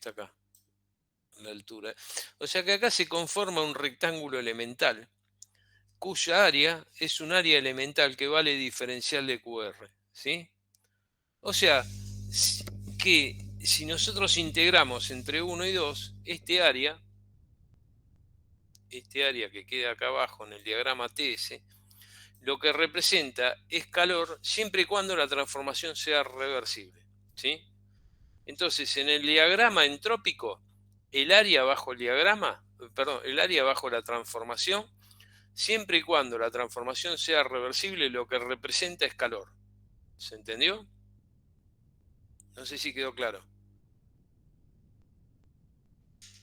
Está acá, la altura. O sea que acá se conforma un rectángulo elemental, cuya área es un área elemental que vale diferencial de QR, ¿sí? O sea, que si nosotros integramos entre 1 y 2, este área que queda acá abajo en el diagrama TS, lo que representa es calor siempre y cuando la transformación sea reversible, ¿sí? Entonces, en el diagrama entrópico, el área bajo el diagrama, perdón, el área bajo la transformación, siempre y cuando la transformación sea reversible, lo que representa es calor. ¿Se entendió? No sé si quedó claro.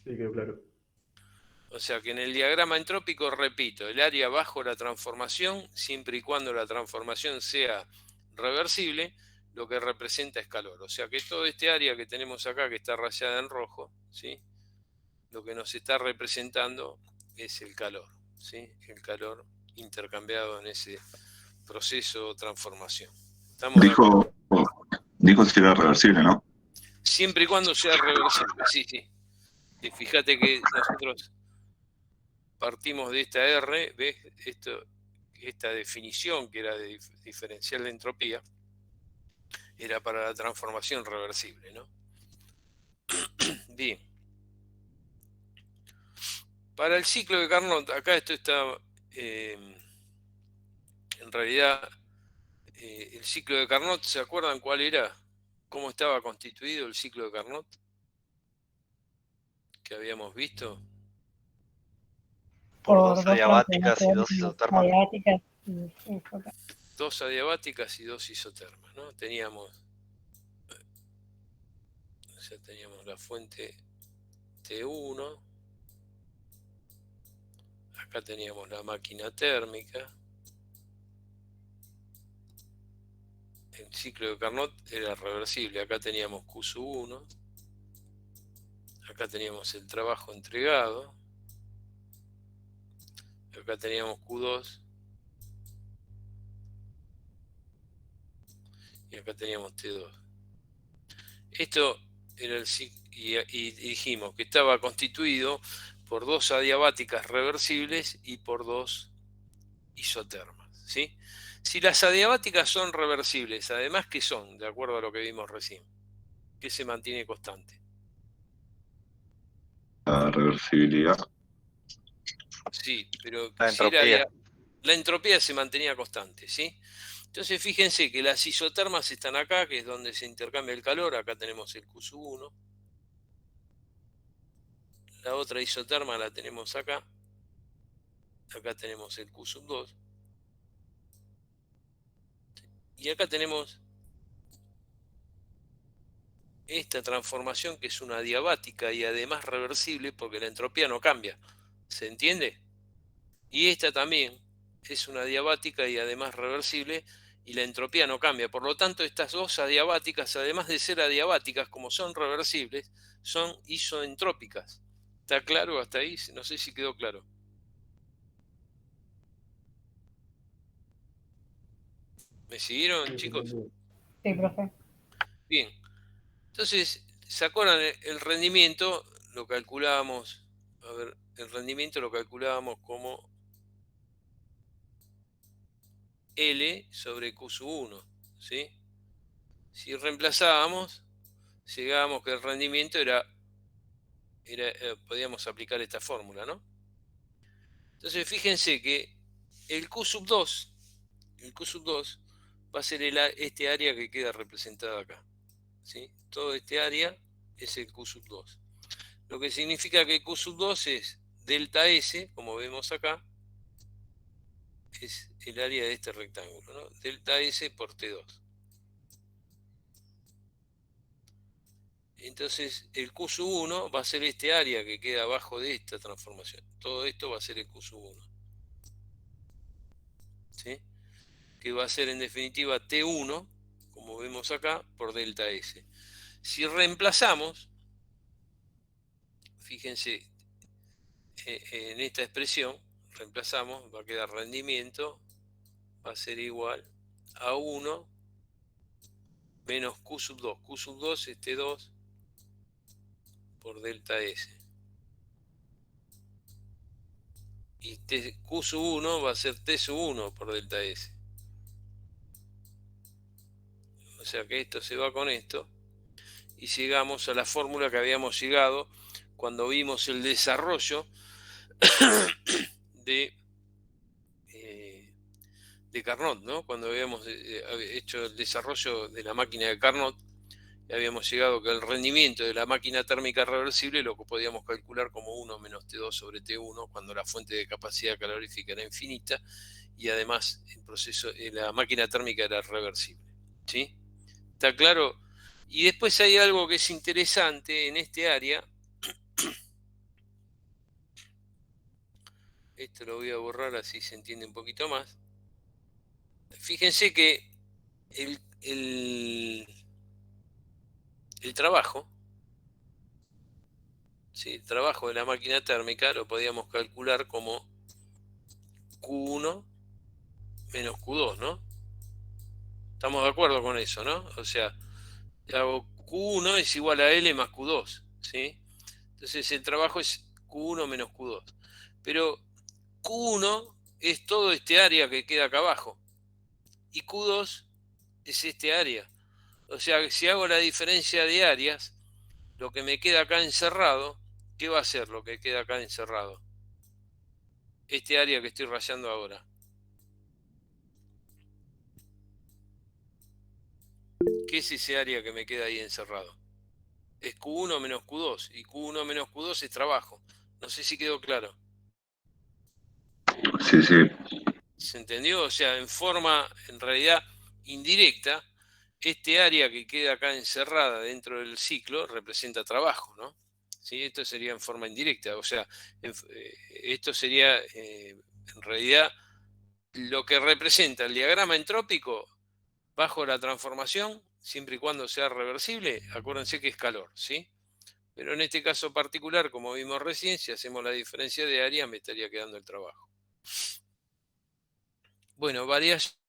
Sí, quedó claro. O sea que en el diagrama entrópico, repito, el área bajo la transformación, siempre y cuando la transformación sea reversible, lo que representa es calor. O sea que todo este área que tenemos acá, que está rayada en rojo, ¿sí? Lo que nos está representando es el calor, ¿sí? El calor intercambiado en ese proceso de transformación. ¿Estamos de acuerdo? Dijo, dijo si era reversible, ¿no? Siempre y cuando sea reversible, sí, sí. Y fíjate que nosotros partimos de esta R, ¿ves? Esta definición que era de diferencial de entropía, era para la transformación reversible, ¿no? Bien. Para el ciclo de Carnot, acá esto está, en realidad, el ciclo de Carnot, ¿se acuerdan cuál era? ¿Cómo estaba constituido el ciclo de Carnot? Que habíamos visto. Por dos dos adiabáticas y dos transformaciones isotermas. adiabáticas y isotermas. 2 adiabáticas y 2 isotermas, ¿no? Teníamos la fuente T1, acá teníamos la máquina térmica, el ciclo de Carnot era reversible, acá teníamos Q sub 1, acá teníamos el trabajo entregado, acá teníamos Q2 y acá teníamos T2. Esto era el ciclo, y dijimos que estaba constituido por 2 adiabáticas reversibles y por 2 isotermas, ¿sí? Si las adiabáticas son reversibles, además, ¿qué son? De acuerdo a lo que vimos recién. ¿Qué se mantiene constante? La reversibilidad. Sí, pero La si entropía. la entropía se mantenía constante, ¿sí? Entonces fíjense que las isotermas están acá, que es donde se intercambia el calor. Acá tenemos el Q sub 1. La otra isoterma la tenemos acá. Acá tenemos el Q sub 2. Y acá tenemos esta transformación que es una adiabática y además reversible porque la entropía no cambia. ¿Se entiende? Y esta también es una adiabática y además reversible y la entropía no cambia. Por lo tanto, estas dos adiabáticas, además de ser adiabáticas, como son reversibles, son isoentrópicas. ¿Está claro hasta ahí? No sé si quedó claro. ¿Me siguieron, Sí, chicos? Sí, profe. Bien. Entonces, ¿se acuerdan? El rendimiento lo calculábamos, a ver, el rendimiento lo calculábamos como L sobre Q sub 1, ¿sí? Si reemplazábamos, llegábamos que el rendimiento podíamos aplicar esta fórmula, ¿no? Entonces, fíjense que el Q sub 2, el Q sub 2 va a ser este área que queda representada acá, ¿sí? Todo este área es el Q sub 2. Lo que significa que Q sub 2 es delta S, como vemos acá, es el área de este rectángulo, ¿no? Delta S por T2. Entonces el Q sub 1 va a ser este área que queda abajo de esta transformación. Todo esto va a ser el Q sub 1. ¿Sí? Que va a ser en definitiva T1, como vemos acá, por delta S. Si reemplazamos, fíjense, en esta expresión, reemplazamos, va a quedar rendimiento, va a ser igual a 1 menos Q sub 2. Q sub 2 es T2 por delta S. Y Q sub 1 va a ser T sub 1 por delta S. O sea que esto se va con esto. Y llegamos a la fórmula que habíamos llegado cuando vimos el desarrollo de Carnot, ¿no? Cuando habíamos hecho el desarrollo de la máquina de Carnot, habíamos llegado que el rendimiento de la máquina térmica reversible lo que podíamos calcular como 1 menos T2 sobre T1 cuando la fuente de capacidad calorífica era infinita y además la máquina térmica era reversible. ¿Sí? ¿Está claro? Y después hay algo que es interesante en este área. Esto lo voy a borrar así se entiende un poquito más. Fíjense que el trabajo, ¿sí? El trabajo de la máquina térmica lo podíamos calcular como Q1 menos Q2, ¿no? Estamos de acuerdo con eso, ¿no? O sea, hago Q1 es igual a L más Q2, ¿sí? Entonces el trabajo es Q1 menos Q2. Pero Q1 es todo este área que queda acá abajo. Y Q2 es este área. O sea, que si hago la diferencia de áreas, lo que me queda acá encerrado, ¿qué va a ser lo que queda acá encerrado? Este área que estoy rayando ahora. ¿Qué es ese área que me queda ahí encerrado? Es Q1 menos Q2. Y Q1 menos Q2 es trabajo. No sé si quedó claro. Sí, sí. ¿Se entendió? O sea, en forma, en realidad, indirecta, este área que queda acá encerrada dentro del ciclo representa trabajo, ¿no? ¿Sí? Esto sería en forma indirecta. O sea, esto sería, en realidad, lo que representa el diagrama entrópico bajo la transformación, siempre y cuando sea reversible, acuérdense que es calor, ¿sí? Pero en este caso particular, como vimos recién, si hacemos la diferencia de área, me estaría quedando el trabajo. Bueno, varias.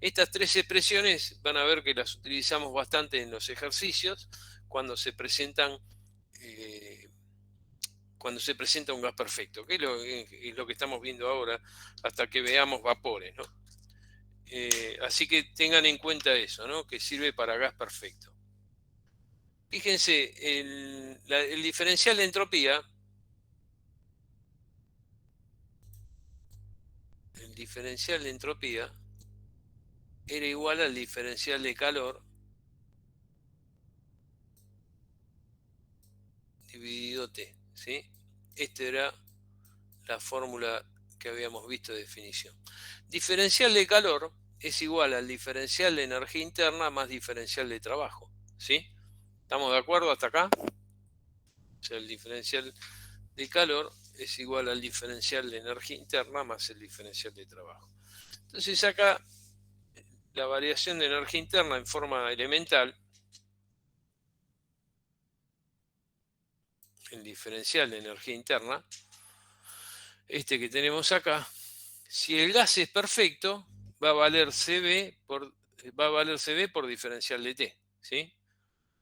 Estas tres expresiones van a ver que las utilizamos bastante en los ejercicios cuando se presentan cuando se presenta un gas perfecto, que es lo que estamos viendo ahora hasta que veamos vapores, ¿no? Así que tengan en cuenta eso, ¿no? Que sirve para gas perfecto. Fíjense, el diferencial de entropía, era igual al diferencial de calor dividido T, ¿sí? Esta era la fórmula que habíamos visto de definición. Diferencial de calor es igual al diferencial de energía interna más diferencial de trabajo, ¿sí? ¿Estamos de acuerdo hasta acá? O sea, el diferencial de calor es igual al diferencial de energía interna más el diferencial de trabajo. Entonces acá la variación de energía interna en forma elemental, el diferencial de energía interna, este que tenemos acá, si el gas es perfecto, va a valer CB por diferencial de T, ¿sí?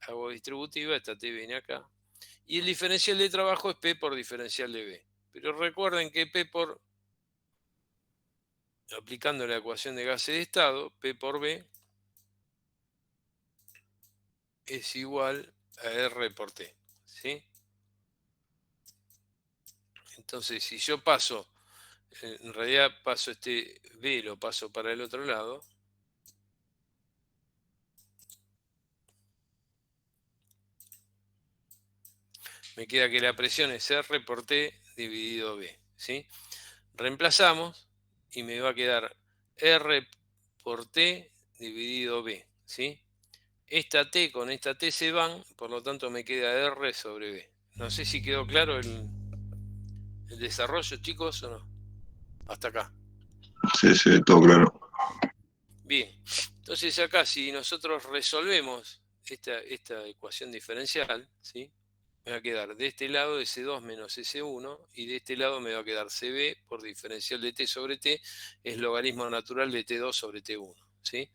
Hago distributiva, esta T viene acá. Y el diferencial de trabajo es P por diferencial de B. Pero recuerden que aplicando la ecuación de gases de estado, P por B es igual a R por T, ¿sí? Entonces, si yo paso, en realidad paso este B, lo paso para el otro lado, me queda que la presión es R por T dividido B, ¿sí? Reemplazamos y me va a quedar R por T dividido B, ¿sí? Esta T con esta T se van, por lo tanto me queda R sobre B. No sé si quedó claro el desarrollo, chicos, o no. Hasta acá. Sí, sí, todo claro. Bien. Entonces acá, si nosotros resolvemos esta ecuación diferencial, ¿sí? Me va a quedar de este lado S2 menos S1 y de este lado me va a quedar CB por diferencial de T sobre T es logaritmo natural de T2 sobre T1, ¿sí?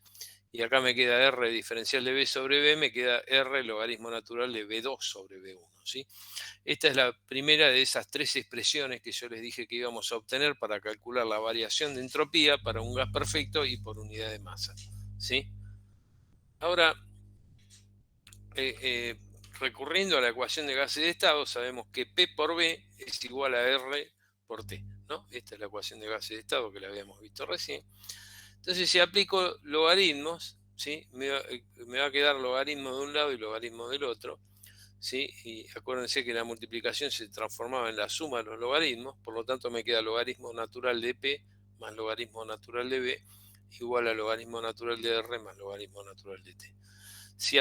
Y acá me queda R diferencial de B sobre B, me queda R logaritmo natural de B2 sobre B1, ¿sí? Esta es la primera de esas tres expresiones que yo les dije que íbamos a obtener para calcular la variación de entropía para un gas perfecto y por unidad de masa, ¿sí? Ahora, recurriendo a la ecuación de gases de estado, sabemos que P por B es igual a R por T, ¿no? Esta es la ecuación de gases de estado que la habíamos visto recién. Entonces, si aplico logaritmos, ¿sí? me va a quedar logaritmo de un lado y logaritmo del otro, ¿sí? Y acuérdense que la multiplicación se transformaba en la suma de los logaritmos, por lo tanto me queda logaritmo natural de P más logaritmo natural de B igual a logaritmo natural de R más logaritmo natural de T. Si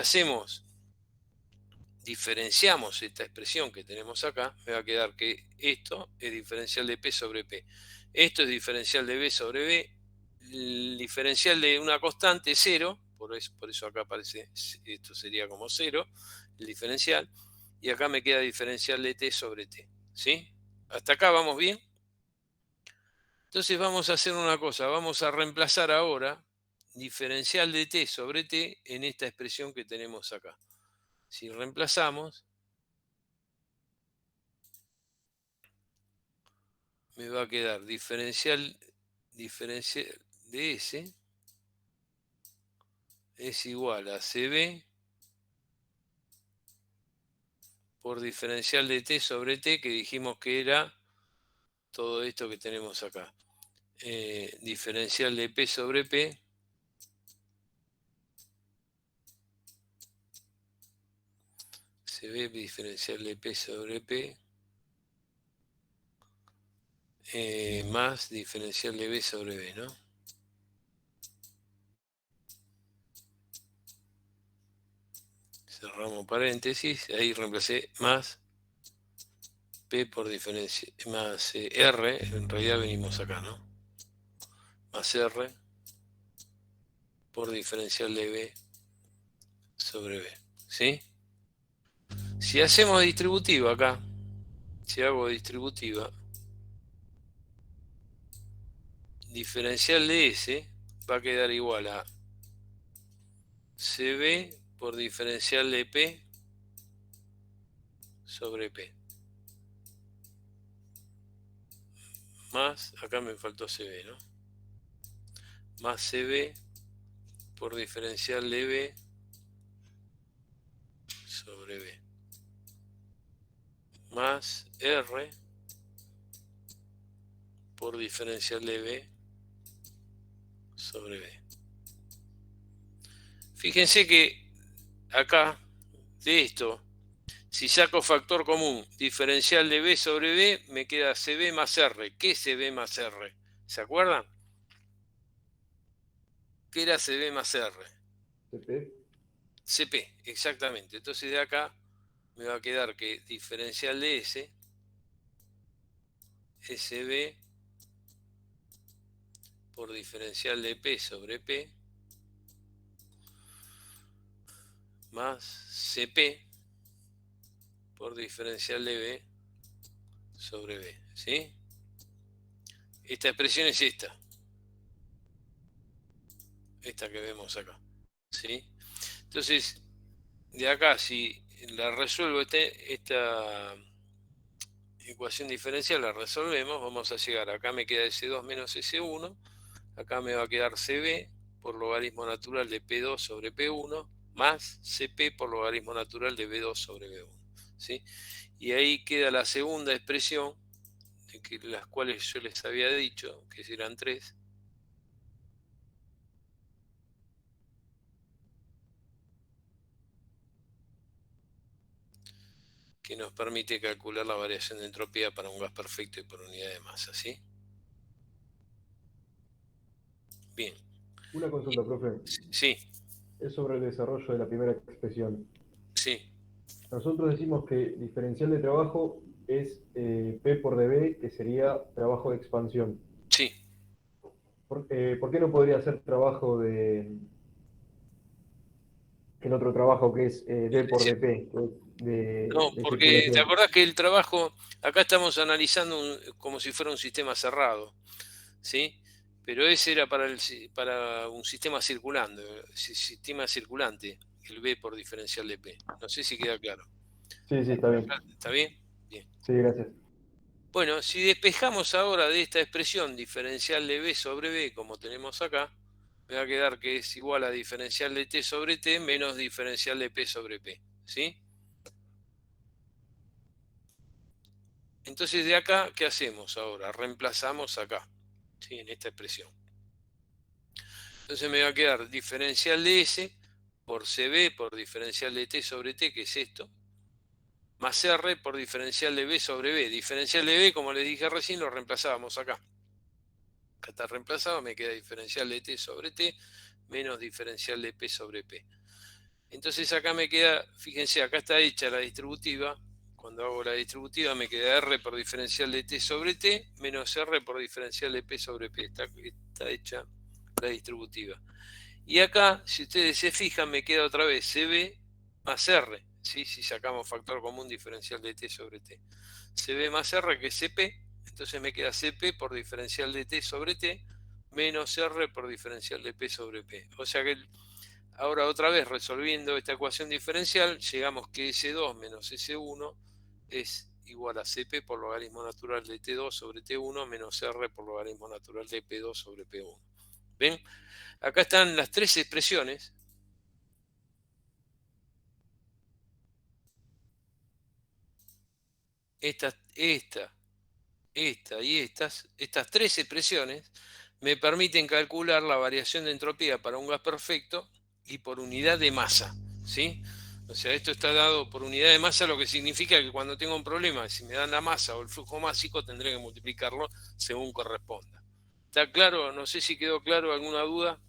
diferenciamos esta expresión que tenemos acá, me va a quedar que esto es diferencial de P sobre P. Esto es diferencial de B sobre B. El diferencial de una constante es 0, por eso acá aparece, esto sería como 0, el diferencial. Y acá me queda diferencial de T sobre T. ¿Sí? ¿Hasta acá vamos bien? Entonces vamos a hacer una cosa, vamos a reemplazar ahora diferencial de T sobre T en esta expresión que tenemos acá. Si reemplazamos, me va a quedar diferencial de S es igual a CB por diferencial de T sobre T, que dijimos que era todo esto que tenemos acá. Diferencial de P sobre P CB diferencial de P sobre P más diferencial de B sobre B, ¿no? Cerramos paréntesis, ahí reemplacé más P por diferencia, más R, en realidad venimos acá, ¿no? Más R por diferencial de B sobre B, ¿sí? Si hacemos distributiva acá, si hago distributiva, diferencial de S va a quedar igual a CB por diferencial de P sobre P. Más, acá me faltó CB, ¿no? Más CB por diferencial de B sobre B. Más R por diferencial de B sobre B. Fíjense que acá, de esto, si saco factor común, diferencial de B sobre B, me queda CB más R. ¿Qué es CB más R? ¿Se acuerdan? ¿Qué era CB más R? CP. CP, exactamente. Entonces de acá me va a quedar que diferencial de S, SB por diferencial de P sobre P, más CP por diferencial de B sobre B, ¿sí? Esta expresión es esta que vemos acá, ¿sí? Entonces, de acá, si la resuelvo esta ecuación diferencial, la resolvemos, vamos a llegar, acá me queda S2 menos S1, acá me va a quedar CB por logaritmo natural de P2 sobre P1, más CP por logaritmo natural de B2 sobre B1, ¿sí? Y ahí queda la segunda expresión, de las cuales yo les había dicho, que eran tres, que nos permite calcular la variación de entropía para un gas perfecto y por unidad de masa, ¿sí? Bien. Una consulta, profe. Sí, Es sobre el desarrollo de la primera expresión. sí, Nosotros decimos que diferencial de trabajo es P por dB, que sería trabajo de expansión. sí. ¿Por qué no podría ser trabajo el otro trabajo que es D por Sí. dP. No, de porque te circulación. acordás que el trabajo, acá estamos analizando como si fuera un sistema cerrado, ¿sí? Pero ese era para un sistema circulando, sistema circulante, el B por diferencial de P. No sé si queda claro. Sí, sí, está bien. ¿Está bien? Bien. Sí, gracias. Bueno, si despejamos ahora de esta expresión diferencial de B sobre B, como tenemos acá, me va a quedar que es igual a diferencial de T sobre T menos diferencial de P sobre P, ¿sí? Entonces de acá, ¿qué hacemos ahora? Reemplazamos acá, ¿sí? En esta expresión. Entonces me va a quedar diferencial de S por CB por diferencial de T sobre T, que es esto, más R por diferencial de B sobre B. Diferencial de B, como les dije recién, lo reemplazábamos acá. Acá está reemplazado, me queda diferencial de T sobre T menos diferencial de P sobre P. Entonces acá me queda, fíjense, acá está hecha la distributiva. Cuando hago la distributiva me queda R por diferencial de T sobre T menos R por diferencial de P sobre P. Está hecha la distributiva. Y acá, si ustedes se fijan, me queda otra vez CB más R. ¿Sí? Si sacamos factor común diferencial de T sobre T. CB más R que es CP. Entonces me queda CP por diferencial de T sobre T menos R por diferencial de P sobre P. O sea que ahora otra vez resolviendo esta ecuación diferencial, llegamos que S2 menos S1 es igual a CP por logaritmo natural de T2 sobre T1 menos R por logaritmo natural de P2 sobre P1. ¿Ven? Acá están las tres expresiones. Esta y estas tres expresiones me permiten calcular la variación de entropía para un gas perfecto y por unidad de masa, ¿sí? O sea, esto está dado por unidad de masa, lo que significa que cuando tengo un problema, si me dan la masa o el flujo másico, tendré que multiplicarlo según corresponda. ¿Está claro? No sé si quedó claro, alguna duda.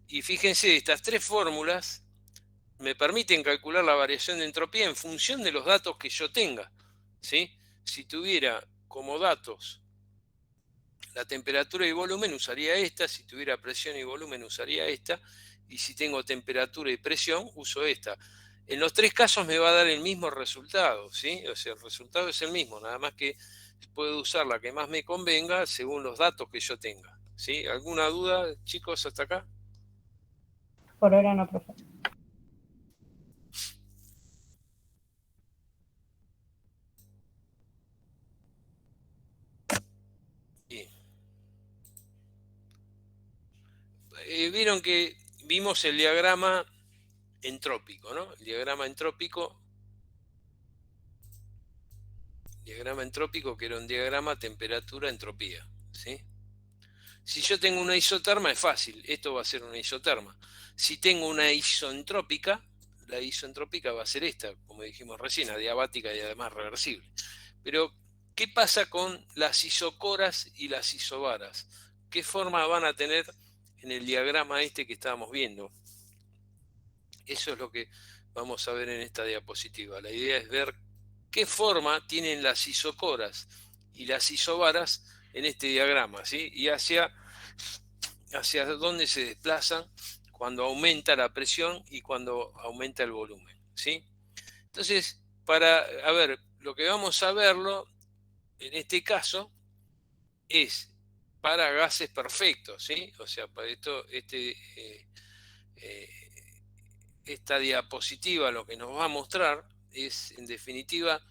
Y fíjense, estas tres fórmulas me permiten calcular la variación de entropía en función de los datos que yo tenga, ¿sí? Si tuviera como datos la temperatura y volumen, usaría esta. Si tuviera presión y volumen, usaría esta. Y si tengo temperatura y presión, uso esta. En los tres casos me va a dar el mismo resultado, ¿sí? O sea, el resultado es el mismo, nada más que puedo usar la que más me convenga según los datos que yo tenga, ¿sí? ¿Alguna duda, chicos, hasta acá? Por ahora no, profe. Bien. Vieron que vimos el diagrama entrópico, ¿no? El diagrama entrópico que era un diagrama temperatura-entropía, ¿sí? Si yo tengo una isoterma es fácil, esto va a ser una isoterma. Si tengo una isentrópica, la isentrópica va a ser esta, como dijimos recién, adiabática y además reversible. Pero, ¿qué pasa con las isocoras y las isobaras? ¿Qué forma van a tener en el diagrama este que estábamos viendo? Eso es lo que vamos a ver en esta diapositiva. La idea es ver qué forma tienen las isocoras y las isobaras en este diagrama, ¿sí? Y hacia dónde se desplazan cuando aumenta la presión y cuando aumenta el volumen, ¿sí? Entonces, a ver, lo que vamos a verlo en este caso es para gases perfectos, ¿sí? O sea, para esta diapositiva lo que nos va a mostrar es, en definitiva,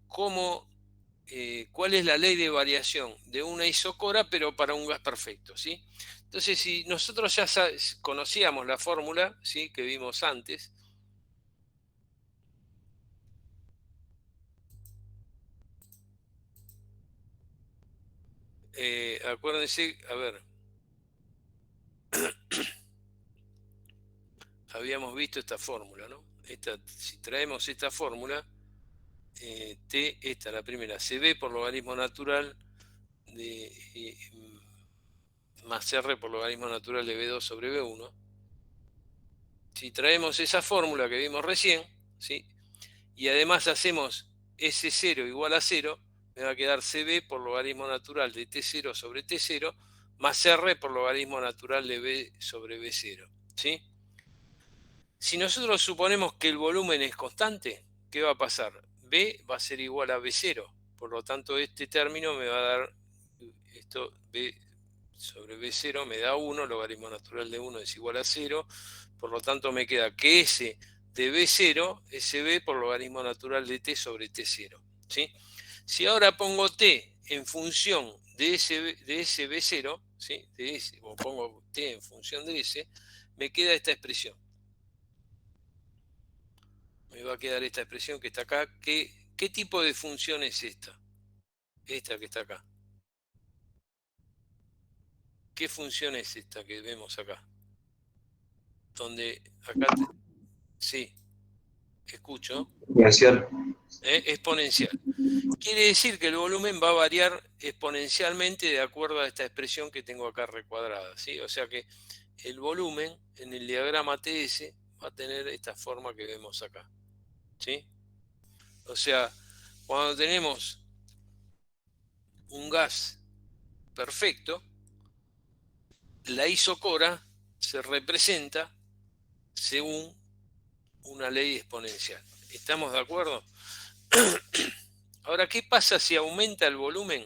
cuál es la ley de variación de una isocora, pero para un gas perfecto, ¿sí? Entonces, si nosotros ya conocíamos la fórmula, ¿sí?, que vimos antes, acuérdense, a ver, habíamos visto esta fórmula, ¿no? Si traemos esta fórmula, T, la primera, CB por logaritmo natural de más R por logaritmo natural de B2 sobre B1. Si traemos esa fórmula que vimos recién, ¿sí?, y además hacemos S0 igual a 0, me va a quedar CB por logaritmo natural de T0 sobre T0 más R por logaritmo natural de B sobre B0. ¿sí? Si nosotros suponemos que el volumen es constante, ¿qué va a pasar? B va a ser igual a B0. Por lo tanto, este término me va a dar, esto B sobre B0 me da 1, logaritmo natural de 1 es igual a 0. Por lo tanto, me queda que S de B0 es B por logaritmo natural de T sobre T0. ¿Sí? Si ahora pongo T en función de ese B0, ¿sí? O pongo T en función de S, me queda esta expresión. Me va a quedar esta expresión que está acá. ¿Qué tipo de función es esta? Esta que está acá. ¿Qué función es esta que vemos acá? Donde acá, sí, escucho. Exponencial. Exponencial. Quiere decir que el volumen va a variar exponencialmente de acuerdo a esta expresión que tengo acá recuadrada, ¿sí? O sea que el volumen en el diagrama TS va a tener esta forma que vemos acá, ¿sí? O sea, cuando tenemos un gas perfecto, la isocora se representa según una ley exponencial. ¿Estamos de acuerdo? Ahora, ¿qué pasa si aumenta el volumen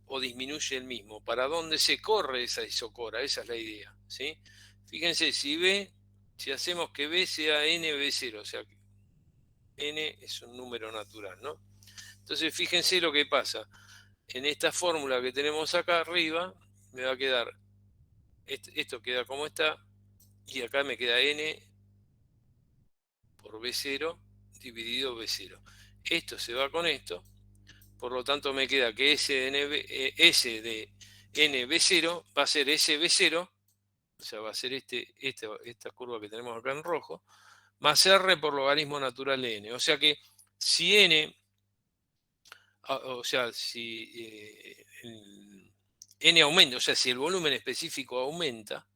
o disminuye el mismo? ¿Para dónde se corre esa isocora? Esa es la idea, ¿sí? Fíjense, si hacemos que B sea NB0, o sea, que N es un número natural, ¿no? Entonces, fíjense lo que pasa. En esta fórmula que tenemos acá arriba, me va a quedar, esto queda como está, y acá me queda N por B0 dividido B0. Esto se va con esto, por lo tanto me queda que S de NB0 va a ser SB0, o sea, va a ser esta curva que tenemos acá en rojo, más R por logaritmo natural de N. O sea que si N, o sea, si N aumenta, o sea, si el volumen específico aumenta,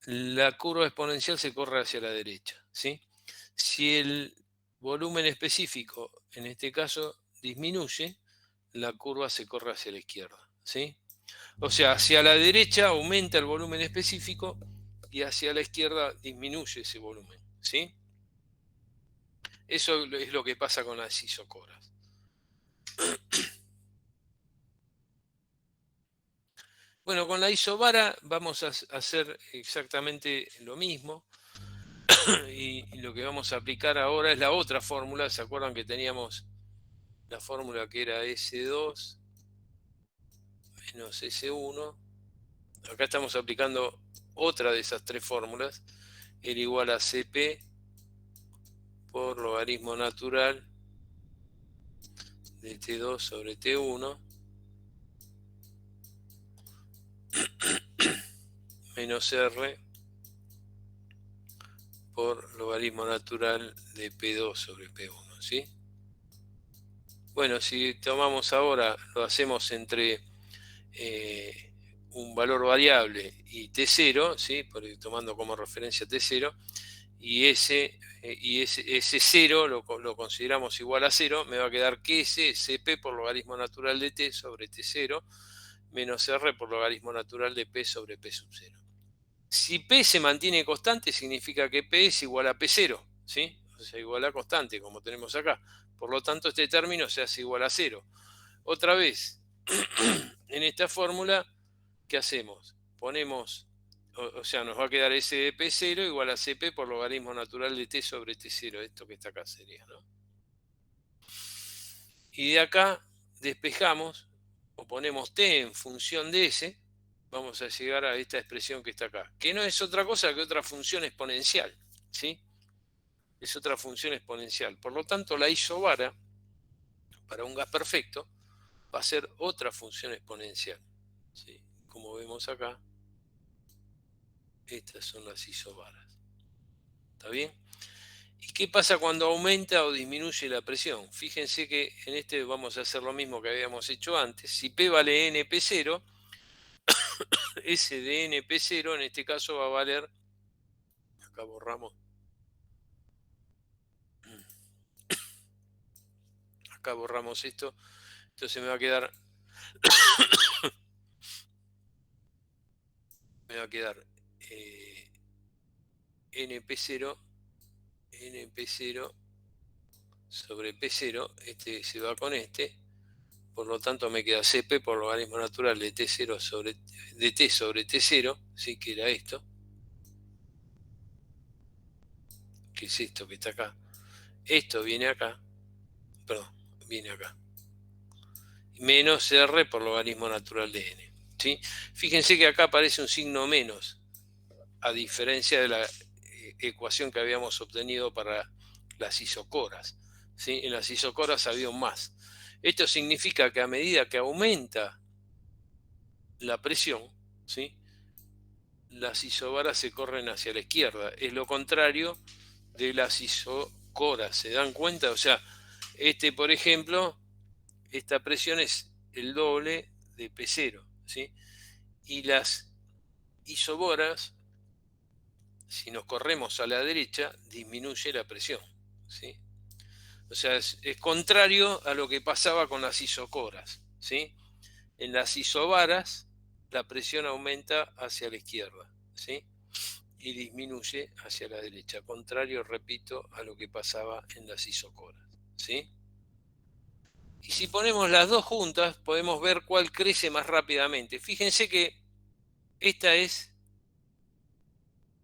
la curva exponencial se corre hacia la derecha, ¿sí? Si el volumen específico, en este caso, disminuye, la curva se corre hacia la izquierda, ¿sí? O sea, hacia la derecha aumenta el volumen específico y hacia la izquierda disminuye ese volumen, ¿sí? Eso es lo que pasa con las isocoras. Bueno, con la isobara vamos a hacer exactamente lo mismo. Y lo que vamos a aplicar ahora es la otra fórmula. ¿Se acuerdan que teníamos la fórmula que era S2 menos S1? Acá estamos aplicando otra de esas tres fórmulas. Era igual a CP por logaritmo natural de T2 sobre T1 menos R por logaritmo natural de P2 sobre P1, ¿sí? Bueno, si tomamos ahora, lo hacemos entre un valor variable y T0, ¿sí? Porque tomando como referencia T0, y ese 0 lo consideramos igual a 0, me va a quedar que ese es CP por logaritmo natural de T sobre T0 menos R por logaritmo natural de P sobre P sub 0. Si P se mantiene constante, significa que P es igual a P0, ¿sí? O sea, igual a constante, como tenemos acá. Por lo tanto, este término se hace igual a 0. Otra vez, en esta fórmula, ¿qué hacemos? Ponemos, o sea, nos va a quedar S de P0 igual a CP por logaritmo natural de T sobre T0. Esto que está acá sería, ¿no? Y de acá despejamos, o ponemos T en función de S, vamos a llegar a esta expresión que está acá, que no es otra cosa que otra función exponencial, ¿sí? Es otra función exponencial. Por lo tanto, la isobara, para un gas perfecto, va a ser otra función exponencial, ¿sí? Como vemos acá, estas son las isobaras. ¿Está bien? ¿Y qué pasa cuando aumenta o disminuye la presión? Fíjense que en este vamos a hacer lo mismo que habíamos hecho antes. Si P vale NP0, S de NP0 en este caso va a valer, acá borramos esto, entonces me va a quedar me va a quedar NP0 sobre P0, este se va con este, por lo tanto me queda CP por logaritmo natural de T0 sobre de T sobre T0, ¿sí? Que era esto, que es esto que está acá. Esto viene acá, perdón, viene acá, menos R por logaritmo natural de N, ¿sí? Fíjense que acá aparece un signo menos, a diferencia de la ecuación que habíamos obtenido para las isocoras, ¿sí? En las isocoras había un más. Esto significa que a medida que aumenta la presión, ¿sí? Las isobaras se corren hacia la izquierda. Es lo contrario de las isocoras. ¿Se dan cuenta? O sea, por ejemplo, esta presión es el doble de P0, ¿sí? Y las isoboras, si nos corremos a la derecha, disminuye la presión, ¿sí? O sea, es contrario a lo que pasaba con las isocoras, ¿sí? En las isobaras, la presión aumenta hacia la izquierda, ¿sí? Y disminuye hacia la derecha, contrario, repito, a lo que pasaba en las isocoras, ¿sí? Y si ponemos las dos juntas, podemos ver cuál crece más rápidamente. Fíjense que esta es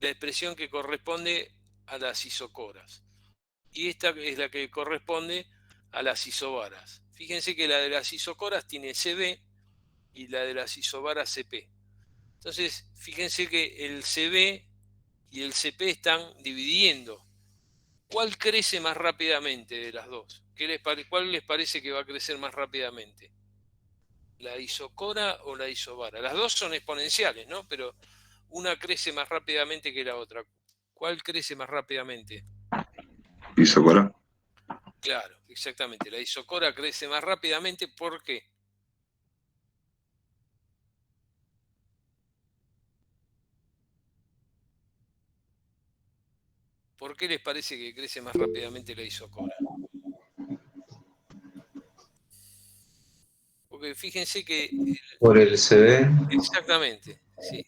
la expresión que corresponde a las isocoras. Y esta es la que corresponde a las isobaras. Fíjense que la de las isocoras tiene CB y la de las isobaras CP. Entonces, fíjense que el CB y el CP están dividiendo. ¿Cuál crece más rápidamente de las dos? ¿Cuál les parece que va a crecer más rápidamente? ¿La isocora o la isobara? Las dos son exponenciales, ¿no? Pero una crece más rápidamente que la otra. ¿Cuál crece más rápidamente? Isocora. Claro, exactamente. La isocora crece más rápidamente. ¿Por qué? ¿Por qué les parece que crece más rápidamente la isocora? Porque fíjense que... Por el CB, Exactamente, sí.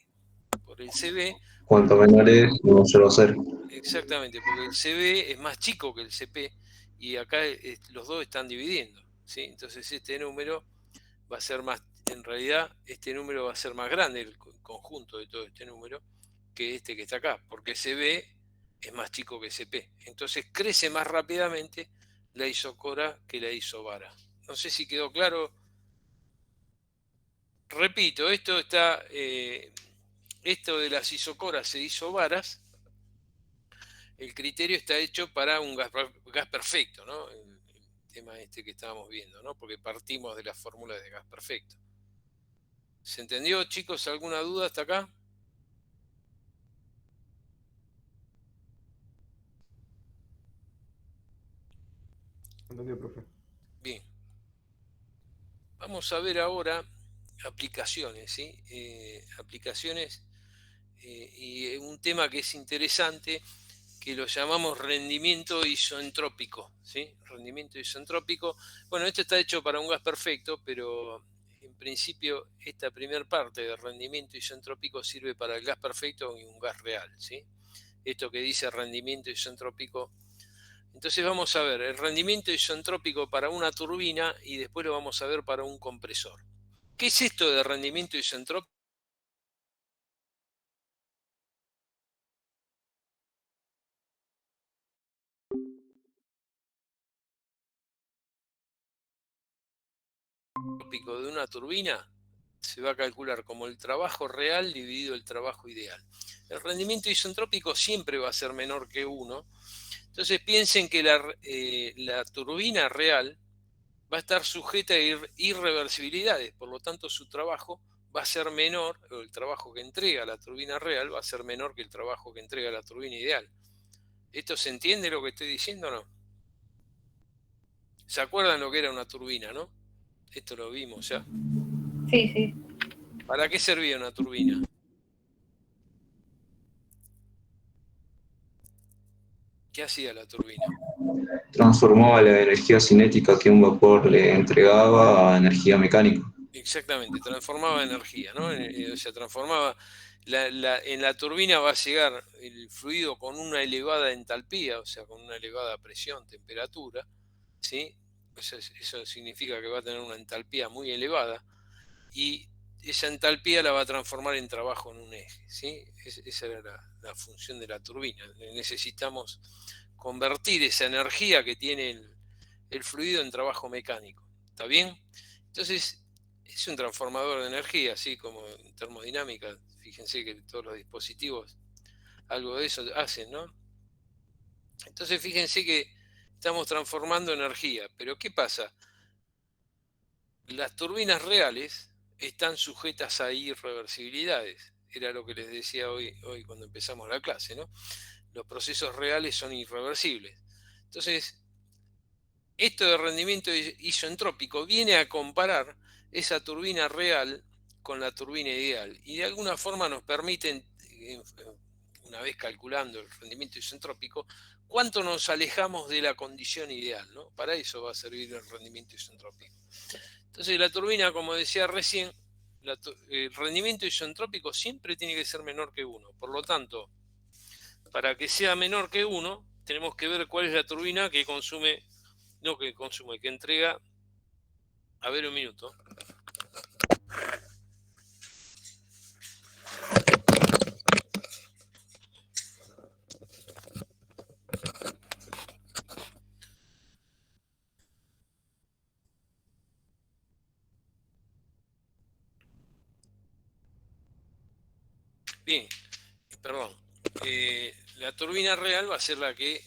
Por el CB, cuanto menor es, mayor va a ser. exactamente, porque el CB es más chico que el CP y acá los dos están dividiendo, ¿sí? Entonces este número va a ser más, en realidad este número va a ser más grande, el conjunto de todo este número, que este que está acá, porque CB es más chico que CP. Entonces crece más rápidamente la isocora que la isobara. No sé si quedó claro. Repito, esto de las isocoras e isobaras, el criterio está hecho para un gas perfecto, ¿no? El tema que estábamos viendo, ¿no? Porque partimos de las fórmulas de gas perfecto. ¿Se entendió, chicos? ¿Alguna duda hasta acá? Entendido, profe. Bien. Vamos a ver ahora aplicaciones, ¿sí? Aplicaciones y un tema que es interesante, que lo llamamos rendimiento isentrópico, ¿sí? Rendimiento isentrópico. Bueno, esto está hecho para un gas perfecto, pero en principio esta primera parte de rendimiento isentrópico sirve para el gas perfecto y un gas real, ¿sí? Esto que dice rendimiento isentrópico. Entonces vamos a ver el rendimiento isentrópico para una turbina y después lo vamos a ver para un compresor. ¿Qué es esto de rendimiento isentrópico? De una turbina se va a calcular como el trabajo real dividido el trabajo ideal. El rendimiento isentrópico siempre va a ser menor que 1. Entonces piensen que la turbina real va a estar sujeta a irreversibilidades, por lo tanto su trabajo va a ser menor, o el trabajo que entrega la turbina real va a ser menor que el trabajo que entrega la turbina ideal. ¿Esto se entiende lo que estoy diciendo o no? ¿Se acuerdan lo que era una turbina, no? Esto lo vimos ya. Sí, sí. ¿Para qué servía una turbina? ¿Qué hacía la turbina? Transformaba la energía cinética que un vapor le entregaba a energía mecánica. Exactamente, transformaba energía, ¿no? O sea, transformaba, en la turbina va a llegar el fluido con una elevada entalpía, o sea, con una elevada presión, temperatura, ¿sí? Eso significa que va a tener una entalpía muy elevada y esa entalpía la va a transformar en trabajo en un eje, ¿sí? Esa era la función de la turbina. Necesitamos convertir esa energía que tiene el fluido en trabajo mecánico, ¿está bien? Entonces, es un transformador de energía, así como en termodinámica. Fíjense que todos los dispositivos algo de eso hacen, ¿no? Entonces, fíjense que estamos transformando energía. Pero ¿qué pasa? Las turbinas reales están sujetas a irreversibilidades. Era lo que les decía hoy cuando empezamos la clase, ¿no? Los procesos reales son irreversibles. Entonces, esto de rendimiento isoentrópico viene a comparar esa turbina real con la turbina ideal y de alguna forma nos permiten, una vez calculando el rendimiento isentrópico, cuánto nos alejamos de la condición ideal, ¿no? Para eso va a servir el rendimiento isentrópico. Entonces la turbina, como decía recién, el rendimiento isentrópico siempre tiene que ser menor que 1. Por lo tanto, para que sea menor que 1, tenemos que ver cuál es la turbina que consume, no que consume, que entrega. A ver, un minuto. Bien, perdón. La turbina real va a ser la que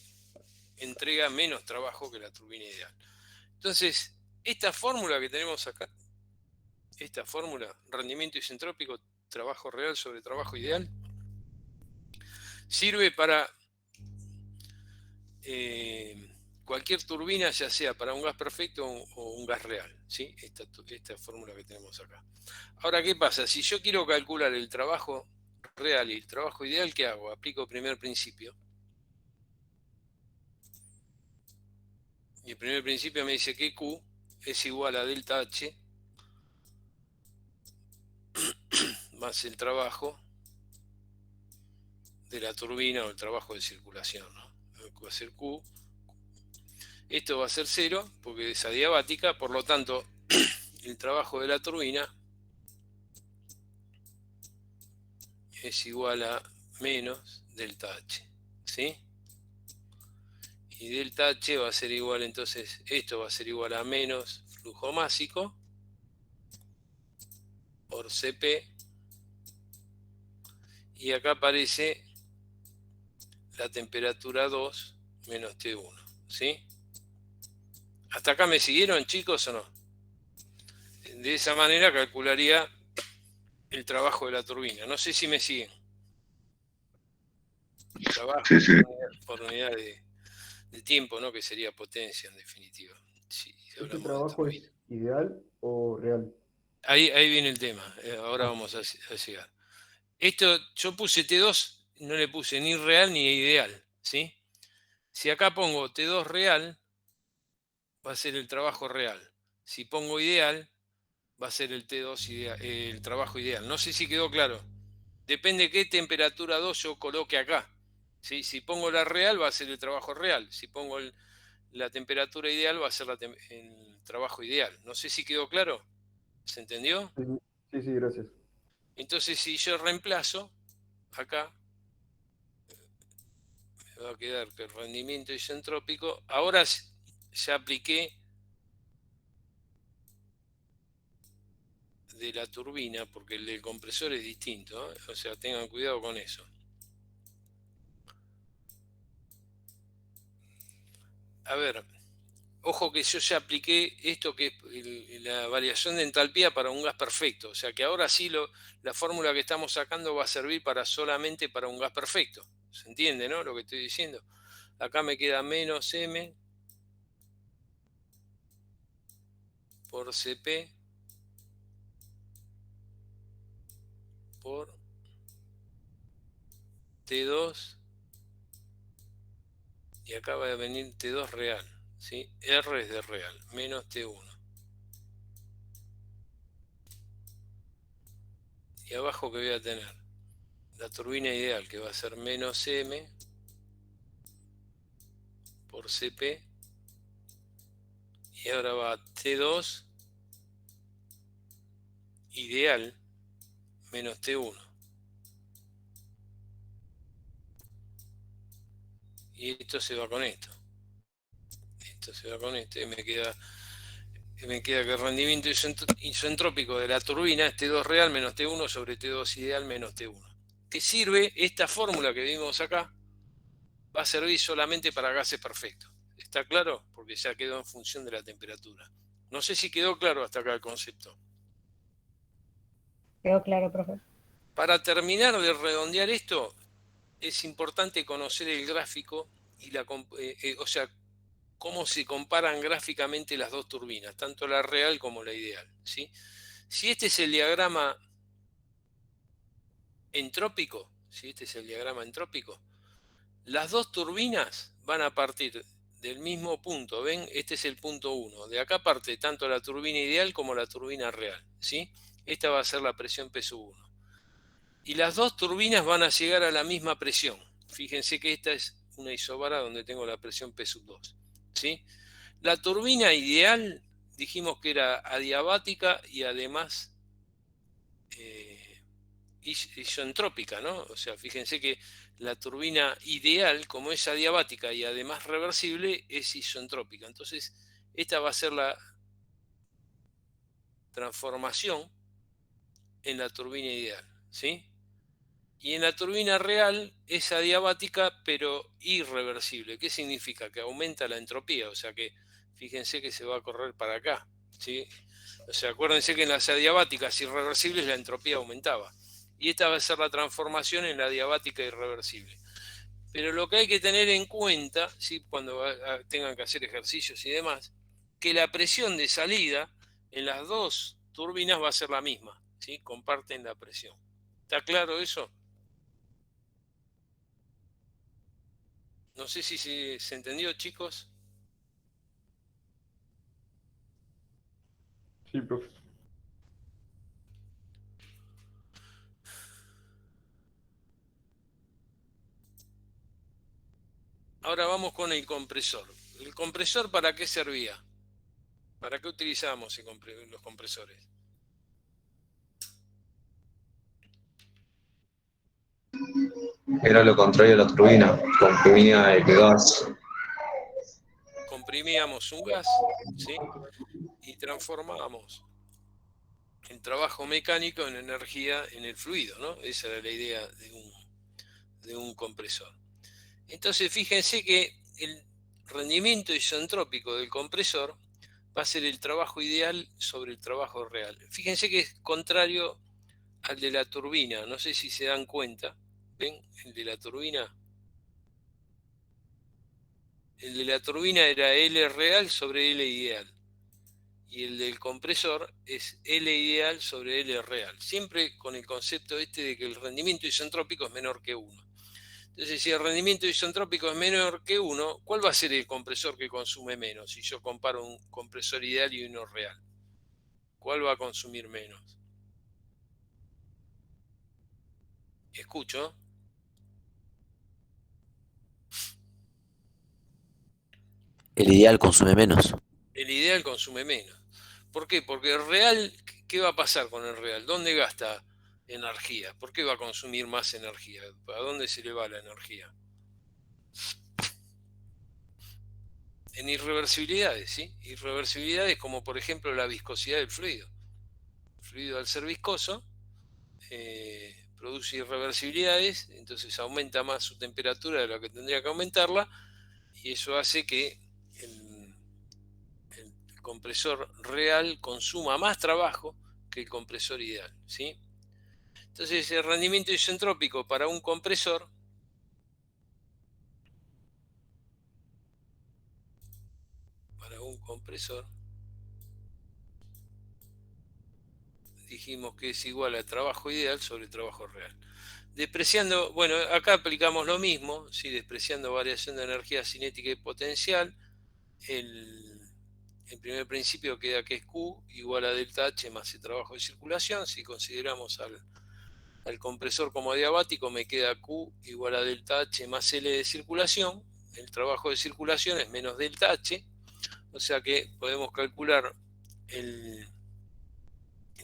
entrega menos trabajo que la turbina ideal. Entonces, esta fórmula que tenemos acá, esta fórmula, rendimiento isentrópico, trabajo real sobre trabajo ideal, sirve para cualquier turbina, ya sea para un gas perfecto o un gas real, ¿sí? Esta fórmula que tenemos acá. Ahora, ¿qué pasa? Si yo quiero calcular el trabajo real y el trabajo ideal, ¿qué hago? Aplico el primer principio. Y el primer principio me dice que Q es igual a delta H más el trabajo de la turbina o el trabajo de circulación, ¿no? Va a ser Q. Esto va a ser 0 porque es adiabática, por lo tanto, el trabajo de la turbina es igual a menos delta H, ¿sí? Y delta H va a ser igual, entonces, esto va a ser igual a menos flujo másico por Cp, y acá aparece la temperatura 2 menos T1, ¿sí? ¿Hasta acá me siguieron, chicos, o no? De esa manera calcularía el trabajo de la turbina. No sé si me siguen. Trabajo Sí, sí. por unidad de tiempo, ¿no? Que sería potencia, en definitiva. Si ¿Este hablamos de trabajo turbina. es ideal o real? Ahí viene el tema. Ahora vamos a llegar. Esto, yo puse T2, no le puse ni real ni ideal, ¿sí? Si acá pongo T2 real, va a ser el trabajo real. Si pongo ideal, va a ser el T2 ideal, el trabajo ideal. No sé si quedó claro. Depende de qué temperatura 2 yo coloque acá. ¿Sí? Si pongo la real, va a ser el trabajo real. Si pongo la temperatura ideal, va a ser el trabajo ideal. No sé si quedó claro. ¿Se entendió? Sí, sí, sí, gracias. Entonces, si yo reemplazo acá, me va a quedar que el rendimiento isentrópico. Ahora ya apliqué de la turbina, porque el del compresor es distinto, ¿eh? O sea, tengan cuidado con eso. A ver, ojo que yo ya apliqué esto que es la variación de entalpía para un gas perfecto. O sea que ahora sí la fórmula que estamos sacando va a servir solamente para un gas perfecto. ¿Se entiende, no? Lo que estoy diciendo. Acá me queda menos M por Cp por T2 y acá va a venir T2 real, ¿sí? R es de real, menos T1. Y abajo que voy a tener la turbina ideal, que va a ser menos M por Cp. Y ahora va T2 ideal menos T1. Y esto se va con esto. Esto se va con esto y me queda que el rendimiento isentrópico de la turbina es T2 real menos T1 sobre T2 ideal menos T1. ¿Qué sirve? Esta fórmula que vimos acá va a servir solamente para gases perfectos. ¿Está claro? Porque ya quedó en función de la temperatura. No sé si quedó claro hasta acá el concepto. Quedó claro, profe. Para terminar de redondear esto, es importante conocer el gráfico y o sea, cómo se comparan gráficamente las dos turbinas, tanto la real como la ideal, ¿sí? Si este es el diagrama entrópico, las dos turbinas van a partir del mismo punto, ¿ven? Este es el punto 1. De acá parte tanto la turbina ideal como la turbina real, ¿sí? Esta va a ser la presión P1. Y las dos turbinas van a llegar a la misma presión. Fíjense que esta es una isobara donde tengo la presión P2, ¿sí? La turbina ideal dijimos que era adiabática y además isentrópica, ¿no? O sea, fíjense que la turbina ideal, como es adiabática y además reversible, es isentrópica. Entonces, esta va a ser la transformación en la turbina ideal, ¿sí? Y en la turbina real es adiabática pero irreversible. ¿Qué significa? Que aumenta la entropía, o sea que fíjense que se va a correr para acá, ¿sí? O sea, acuérdense que en las adiabáticas irreversibles la entropía aumentaba. Y esta va a ser la transformación en la adiabática irreversible. Pero lo que hay que tener en cuenta, ¿sí? Cuando tengan que hacer ejercicios y demás, que la presión de salida en las dos turbinas va a ser la misma, ¿sí? Comparten la presión. ¿Está claro eso? No sé si se entendió, chicos. Sí, profe. Ahora vamos con el compresor. ¿El compresor para qué servía? ¿Para qué utilizábamos los compresores? Era lo contrario a la turbina, comprimía el gas. Comprimíamos un gas, ¿sí? Y transformábamos el trabajo mecánico en energía en el fluido, ¿no? Esa era la idea de un compresor. Entonces, fíjense que el rendimiento isentrópico del compresor va a ser el trabajo ideal sobre el trabajo real. Fíjense que es contrario al de la turbina, no sé si se dan cuenta. ¿Ven? El de la turbina. El de la turbina era L real sobre L ideal. Y el del compresor es L ideal sobre L real. Siempre con el concepto este de que el rendimiento isentrópico es menor que 1. Entonces, si el rendimiento isentrópico es menor que 1, ¿cuál va a ser el compresor que consume menos? Si yo comparo un compresor ideal y uno real, ¿cuál va a consumir menos? ¿Escucho? El ideal consume menos. El ideal consume menos. ¿Por qué? Porque el real, ¿qué va a pasar con el real? ¿Dónde gasta energía? ¿Por qué va a consumir más energía? ¿A dónde se le va la energía? En irreversibilidades, ¿sí? Irreversibilidades como por ejemplo la viscosidad del fluido. El fluido al ser viscoso produce irreversibilidades, entonces aumenta más su temperatura de lo que tendría que aumentarla, y eso hace que el compresor real consuma más trabajo que el compresor ideal, ¿sí? Entonces el rendimiento isentrópico para un compresor dijimos que es igual a trabajo ideal sobre trabajo real. Despreciando, bueno, acá aplicamos lo mismo, ¿sí? Despreciando variación de energía cinética y potencial, el primer principio queda que es Q igual a delta H más el trabajo de circulación. Si consideramos al compresor como adiabático me queda Q igual a delta H más L de circulación. El trabajo de circulación es menos delta H, o sea que podemos calcular el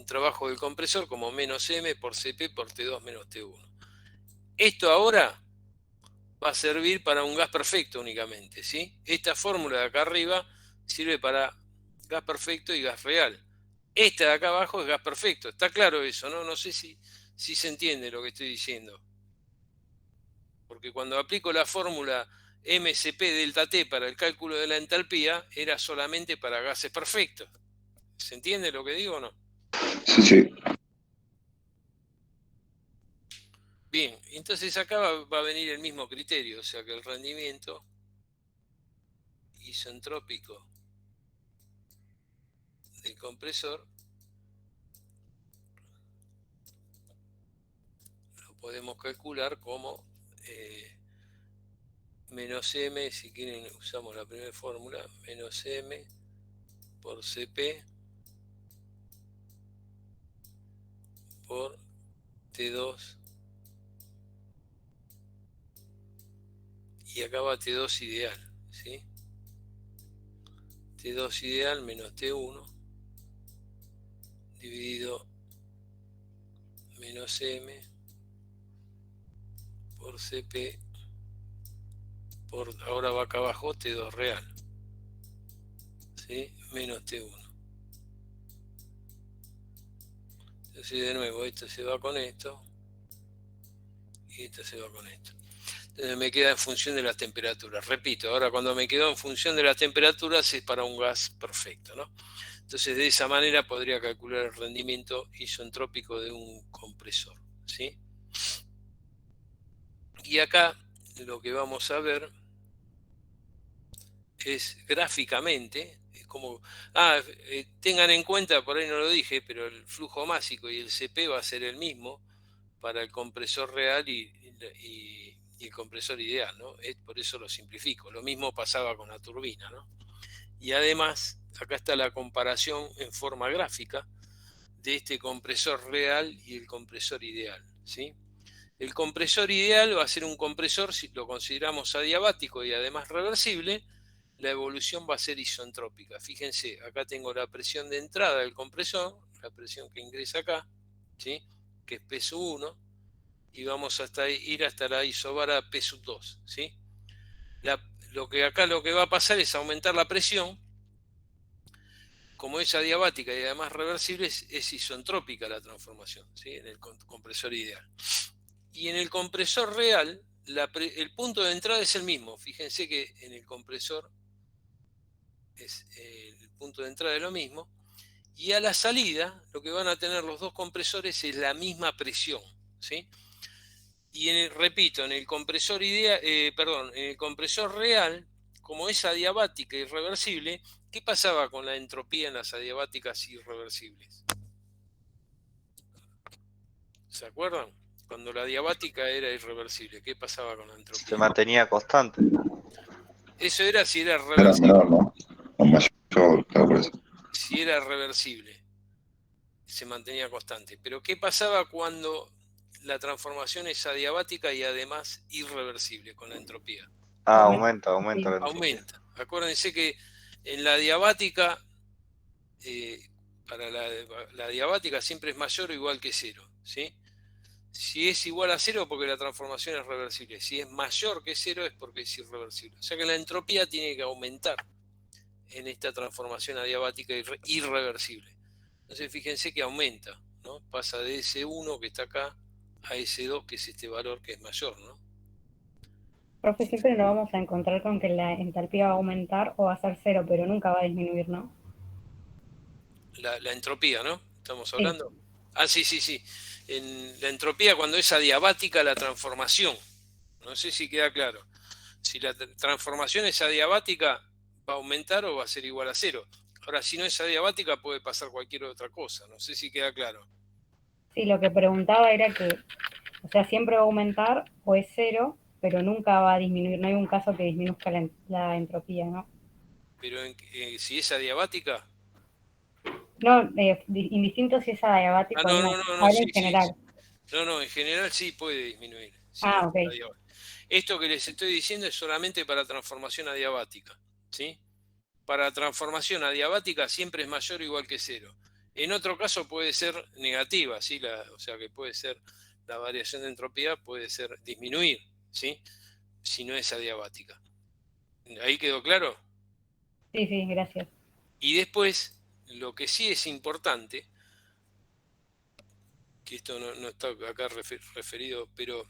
trabajo del compresor como menos M por Cp por T2 menos T1. Esto ahora va a servir para un gas perfecto únicamente, ¿sí? Esta fórmula de acá arriba sirve para gas perfecto y gas real. Esta de acá abajo es gas perfecto. Está claro eso, ¿no? No sé si se entiende lo que estoy diciendo. Porque cuando aplico la fórmula MCP delta T para el cálculo de la entalpía, era solamente para gases perfectos. ¿Se entiende lo que digo o no? Sí, sí. Bien, entonces acá va a venir el mismo criterio, o sea que el rendimiento isentrópico del compresor lo podemos calcular como menos M, si quieren usamos la primera fórmula, menos M por Cp por T2, y acá va T2 ideal, ¿sí? T2 ideal menos T1 dividido menos M por Cp por, ahora va acá abajo, T2 real, ¿sí? Menos T1. Entonces de nuevo esto se va con esto y esto se va con esto. Entonces me queda en función de las temperaturas. Repito, ahora cuando me quedó en función de las temperaturas es para un gas perfecto, ¿no? Entonces de esa manera podría calcular el rendimiento isentrópico de un compresor, ¿sí? Y acá lo que vamos a ver es gráficamente, es como, tengan en cuenta, por ahí no lo dije, pero el flujo másico y el Cp va a ser el mismo para el compresor real y el compresor ideal, ¿no? Por eso lo simplifico. Lo mismo pasaba con la turbina, ¿no? Y además, acá está la comparación en forma gráfica de este compresor real y el compresor ideal, ¿sí? El compresor ideal va a ser un compresor, si lo consideramos adiabático y además reversible, la evolución va a ser isentrópica. Fíjense, acá tengo la presión de entrada del compresor, la presión que ingresa acá, ¿sí? Que es P sub 1, y vamos hasta ir hasta la isobara P sub 2, ¿sí? Lo que va a pasar es aumentar la presión. Como es adiabática y además reversible, es isentrópica la transformación, ¿sí? En el compresor ideal. Y en el compresor real, el punto de entrada es el mismo. Fíjense que en el compresor el punto de entrada es lo mismo. Y a la salida, lo que van a tener los dos compresores es la misma presión, ¿sí? Y repito, en el compresor en el compresor real, como es adiabática y reversible, ¿qué pasaba con la entropía en las adiabáticas irreversibles? ¿Se acuerdan? Cuando la adiabática era irreversible, ¿qué pasaba con la entropía? Se mantenía constante. Eso era si era Era reversible. menor, ¿no? O mayor, tal vez. Si era reversible, se mantenía constante. Pero ¿qué pasaba cuando la transformación es adiabática y además irreversible con la entropía? Aumenta la entropía. Aumenta. Acuérdense que en la adiabática, para la adiabática siempre es mayor o igual que cero, ¿sí? Si es igual a cero, porque la transformación es reversible. Si es mayor que cero, es porque es irreversible. O sea que la entropía tiene que aumentar en esta transformación adiabática irreversible. Entonces fíjense que aumenta, ¿no? Pasa de S1 que está acá a S2, que es este valor que es mayor, ¿no? Profe, siempre nos vamos a encontrar con que la entalpía va a aumentar o va a ser cero, pero nunca va a disminuir, ¿no? La entropía, ¿no? ¿Estamos hablando? Sí. Sí. En la entropía, cuando es adiabática la transformación, no sé si queda claro. Si la transformación es adiabática, ¿va a aumentar o va a ser igual a cero? Ahora, si no es adiabática, puede pasar cualquier otra cosa. No sé si queda claro. Sí, lo que preguntaba era que, o sea, siempre va a aumentar o es cero, pero nunca va a disminuir. No hay un caso que disminuzca la entropía, ¿no? Pero si es adiabática. No, indistinto si es adiabático o no. Hablo en general. No, en general sí puede disminuir. Sí, Ok. esto que les estoy diciendo es solamente para transformación adiabática, ¿sí? Para transformación adiabática siempre es mayor o igual que 0. En otro caso puede ser negativa, ¿sí? O sea que puede ser la variación de entropía, puede ser disminuir, ¿sí? Si no es adiabática. ¿Ahí quedó claro? Sí, gracias. Y después, lo que sí es importante, que esto no está acá referido, pero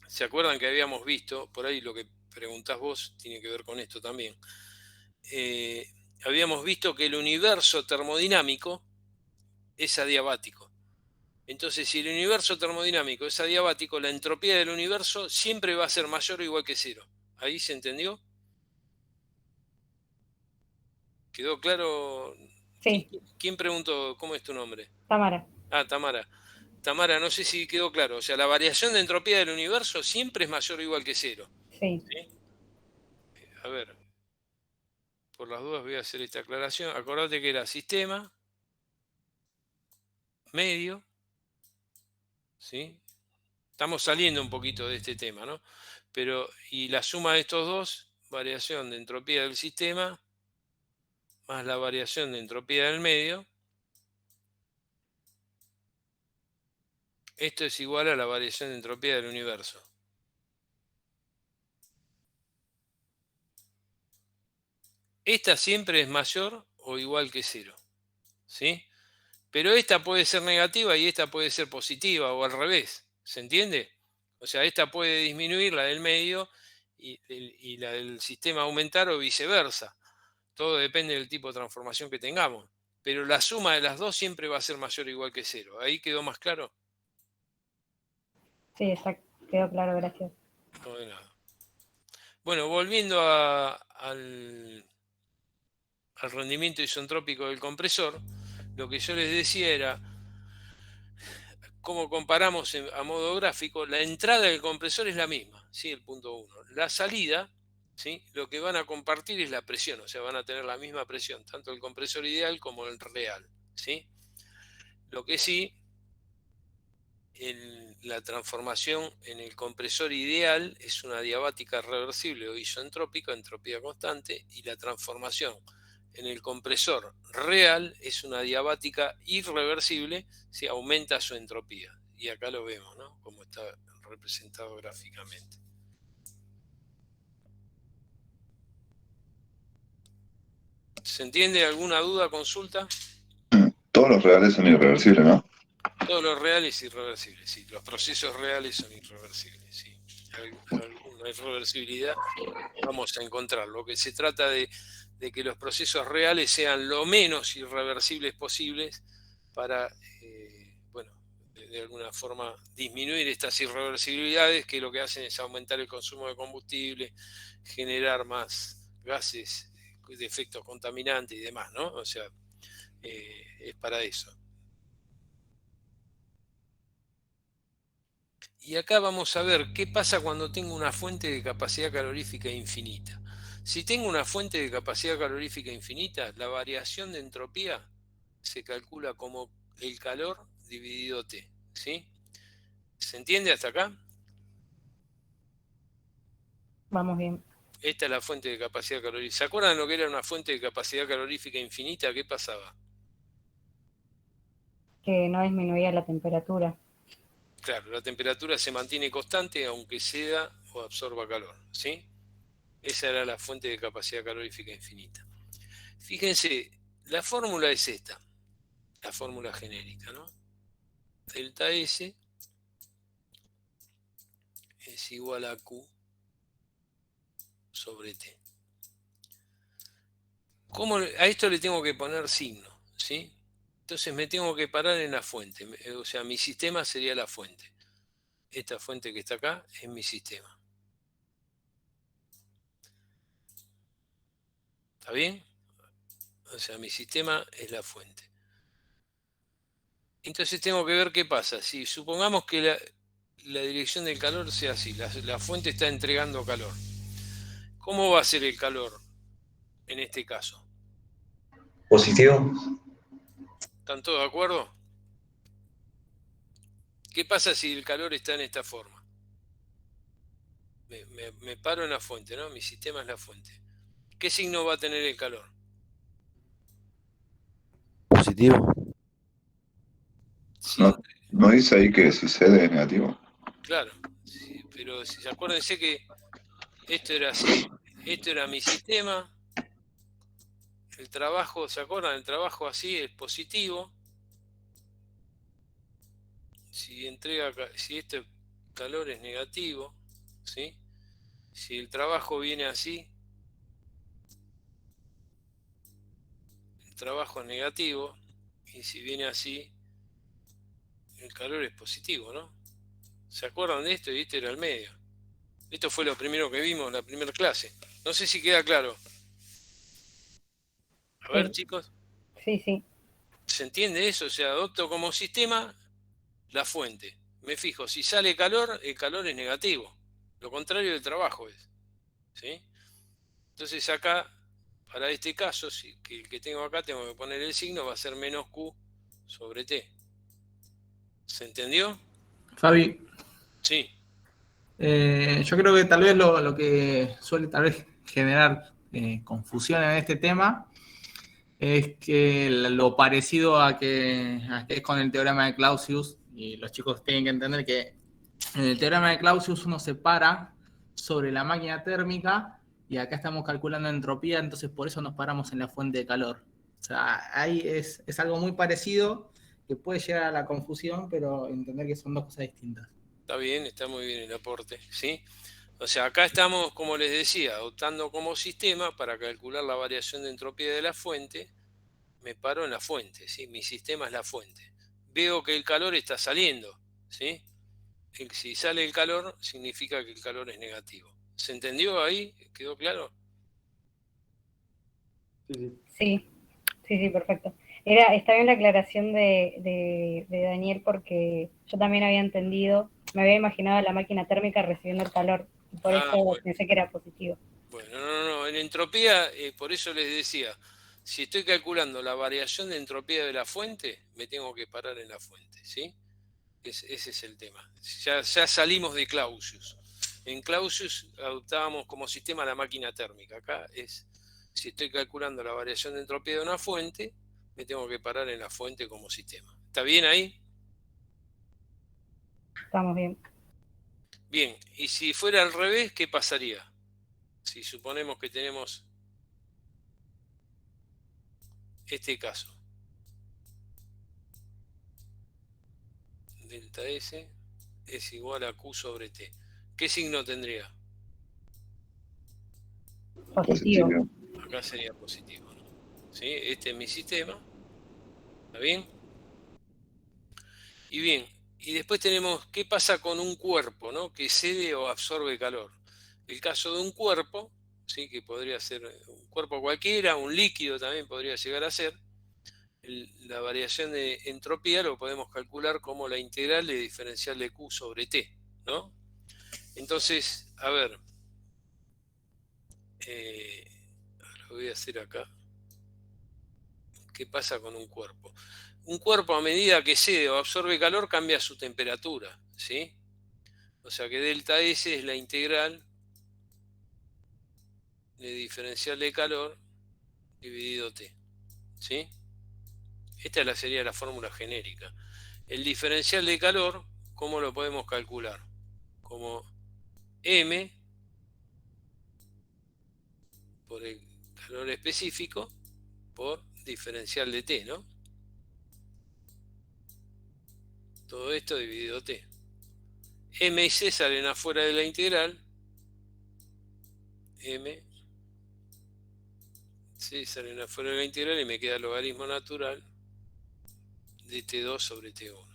¿se acuerdan que habíamos visto, por ahí lo que preguntás vos tiene que ver con esto también? Habíamos visto que el universo termodinámico es adiabático. Entonces, si el universo termodinámico es adiabático, la entropía del universo siempre va a ser mayor o igual que 0. ¿Ahí se entendió? ¿Quedó claro? Sí, ¿Quién preguntó cómo es tu nombre? Tamara. Ah, Tamara. Tamara, no sé si quedó claro. O sea, la variación de entropía del universo siempre es mayor o igual que 0. Sí. ¿Sí? A ver, por las dudas voy a hacer esta aclaración. Acordate que era sistema, medio, ¿sí? Estamos saliendo un poquito de este tema, ¿no? Pero, y la suma de estos dos, variación de entropía del sistema, más la variación de entropía del medio, esto es igual a la variación de entropía del universo. Esta siempre es mayor o igual que 0, ¿sí? Pero esta puede ser negativa y esta puede ser positiva o al revés, ¿se entiende? O sea, esta puede disminuir, la del medio, y la del sistema aumentar o viceversa. Todo depende del tipo de transformación que tengamos. Pero la suma de las dos siempre va a ser mayor o igual que 0. ¿Ahí quedó más claro? Sí, exacto. Quedó claro, gracias. No de nada. Bueno, volviendo al rendimiento isentrópico del compresor, lo que yo les decía era, como comparamos a modo gráfico, la entrada del compresor es la misma, ¿sí? El punto 1. La salida, ¿sí? Lo que van a compartir es la presión, o sea, van a tener la misma presión, tanto el compresor ideal como el real, ¿sí? Lo que sí, la transformación en el compresor ideal es una adiabática reversible o isentrópica, entropía constante, y la transformación en el compresor real es una adiabática irreversible si aumenta su entropía. Y acá lo vemos, ¿no? Como está representado gráficamente. ¿Se entiende? ¿Alguna duda, consulta? Todos los reales son irreversibles, ¿no? Todo lo real es irreversible, sí. Los procesos reales son irreversibles, sí. Alguna irreversibilidad vamos a encontrar. Lo que se trata de que los procesos reales sean lo menos irreversibles posibles para, bueno, de alguna forma disminuir estas irreversibilidades que lo que hacen es aumentar el consumo de combustible, generar más gases de efecto contaminante y demás, ¿no? O sea, es para eso. Y acá vamos a ver qué pasa cuando tengo una fuente de capacidad calorífica infinita. Si tengo una fuente de capacidad calorífica infinita, la variación de entropía se calcula como el calor dividido T. ¿Sí? ¿Se entiende hasta acá? Vamos bien. Esta es la fuente de capacidad calorífica. ¿Se acuerdan lo que era una fuente de capacidad calorífica infinita? ¿Qué pasaba? Que no disminuía la temperatura. Claro, la temperatura se mantiene constante aunque ceda o absorba calor. ¿Sí? Esa era la fuente de capacidad calorífica infinita. Fíjense, la fórmula es esta, la fórmula genérica, ¿no? Delta S es igual a Q sobre T. ¿Cómo a esto le tengo que poner signo? ¿Sí? Entonces me tengo que parar en la fuente, o sea, mi sistema sería la fuente. Esta fuente que está acá es mi sistema. ¿Está bien? O sea, mi sistema es la fuente. Entonces tengo que ver qué pasa. Si supongamos que la dirección del calor sea así, la fuente está entregando calor. ¿Cómo va a ser el calor en este caso? Positivo. ¿Están todos de acuerdo? ¿Qué pasa si el calor está en esta forma? Me paro en la fuente, ¿no? Mi sistema es la fuente. ¿Qué signo va a tener el calor? Positivo. Si ¿No, entre- no dice ahí que si CD es negativo? claro, pero acuérdense que esto era así. Esto era mi sistema. El trabajo, ¿se acuerdan? El trabajo así es positivo. Si este calor es negativo, ¿sí? Si el trabajo viene así, el trabajo es negativo. Y si viene así, el calor es positivo, ¿no? ¿Se acuerdan de esto? Y este era el medio. Esto fue lo primero que vimos en la primera clase. No sé si queda claro. A ver, Sí, chicos, sí. ¿se entiende eso? O sea, adopto como sistema la fuente. Me fijo, si sale calor, el calor es negativo. Lo contrario del trabajo es. ¿Sí? Entonces acá, para este caso, que tengo acá, tengo que poner el signo, va a ser menos Q sobre T. ¿Se entendió? Fabi, Sí. yo creo que tal vez lo que suele tal vez generar confusión en este tema es que lo parecido a que es con el teorema de Clausius, y los chicos tienen que entender que en el teorema de Clausius uno se para sobre la máquina térmica y acá estamos calculando entropía, entonces por eso nos paramos en la fuente de calor. O sea, ahí es algo muy parecido que puede llegar a la confusión, pero entender que son dos cosas distintas. Está bien, está muy bien el aporte. ¿Sí? O sea, acá estamos, como les decía, adoptando como sistema para calcular la variación de entropía de la fuente. Me paro en la fuente, ¿sí? Mi sistema es la fuente. Veo que el calor está saliendo, ¿sí? Si sale el calor, significa que el calor es negativo. ¿Se entendió ahí? ¿Quedó claro? Sí, sí. Sí, perfecto. Está bien la aclaración de Daniel porque yo también había entendido, me había imaginado a la máquina térmica recibiendo el calor y por eso Bueno. pensé que era positivo. Bueno, no. En entropía, por eso les decía, si estoy calculando la variación de entropía de la fuente, me tengo que parar en la fuente, ¿sí? Ese es el tema. Ya salimos de Clausius. En Clausius adoptábamos como sistema la máquina térmica. Acá es, si estoy calculando la variación de entropía de una fuente, me tengo que parar en la fuente como sistema. ¿Está bien ahí? Estamos bien. Bien, y si fuera al revés, ¿qué pasaría? Si suponemos que tenemos este caso. Delta S es igual a Q sobre T. ¿Qué signo tendría? Positivo. Acá sería positivo, ¿no? ¿Sí? Este es mi sistema. ¿Está bien? Y bien, y después tenemos qué pasa con un cuerpo, ¿no? Que cede o absorbe calor. El caso de un cuerpo, ¿sí? Que podría ser un cuerpo cualquiera, un líquido también podría llegar a ser. La variación de entropía lo podemos calcular como la integral de diferencial de Q sobre T, ¿no? Entonces, a ver, lo voy a hacer acá. ¿Qué pasa con un cuerpo? Un cuerpo a medida que cede o absorbe calor cambia su temperatura, ¿sí? O sea que delta S es la integral de diferencial de calor dividido T, ¿sí? Esta sería la fórmula genérica. El diferencial de calor, ¿cómo lo podemos calcular? Como M por el calor específico por diferencial de T, ¿no? Todo esto dividido T. M y C salen afuera de la integral. M, C salen afuera de la integral y me queda el logaritmo natural de T2 sobre T1.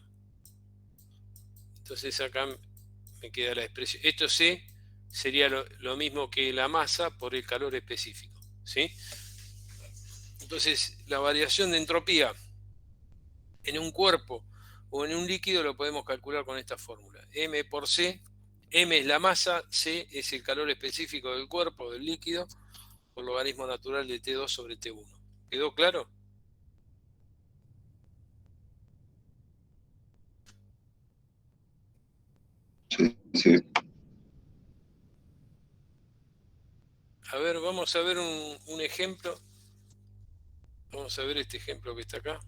Entonces acá me queda la expresión. Esto C sería lo mismo que la masa por el calor específico, ¿sí? Entonces la variación de entropía en un cuerpo o en un líquido lo podemos calcular con esta fórmula. M por C, M es la masa, C es el calor específico del cuerpo, del líquido, por logaritmo natural de T2 sobre T1. ¿Quedó claro? sí. A ver, vamos a ver un ejemplo. Vamos a ver este ejemplo que está acá.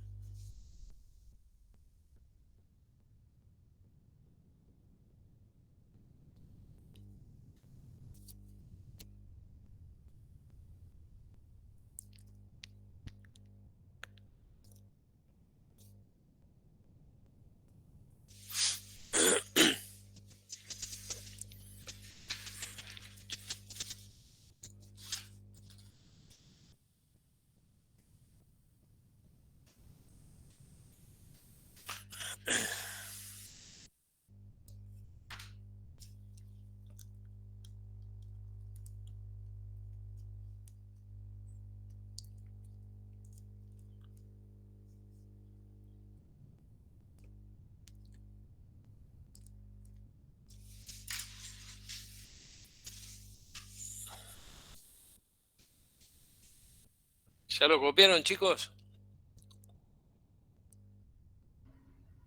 ¿Ya lo copiaron, chicos?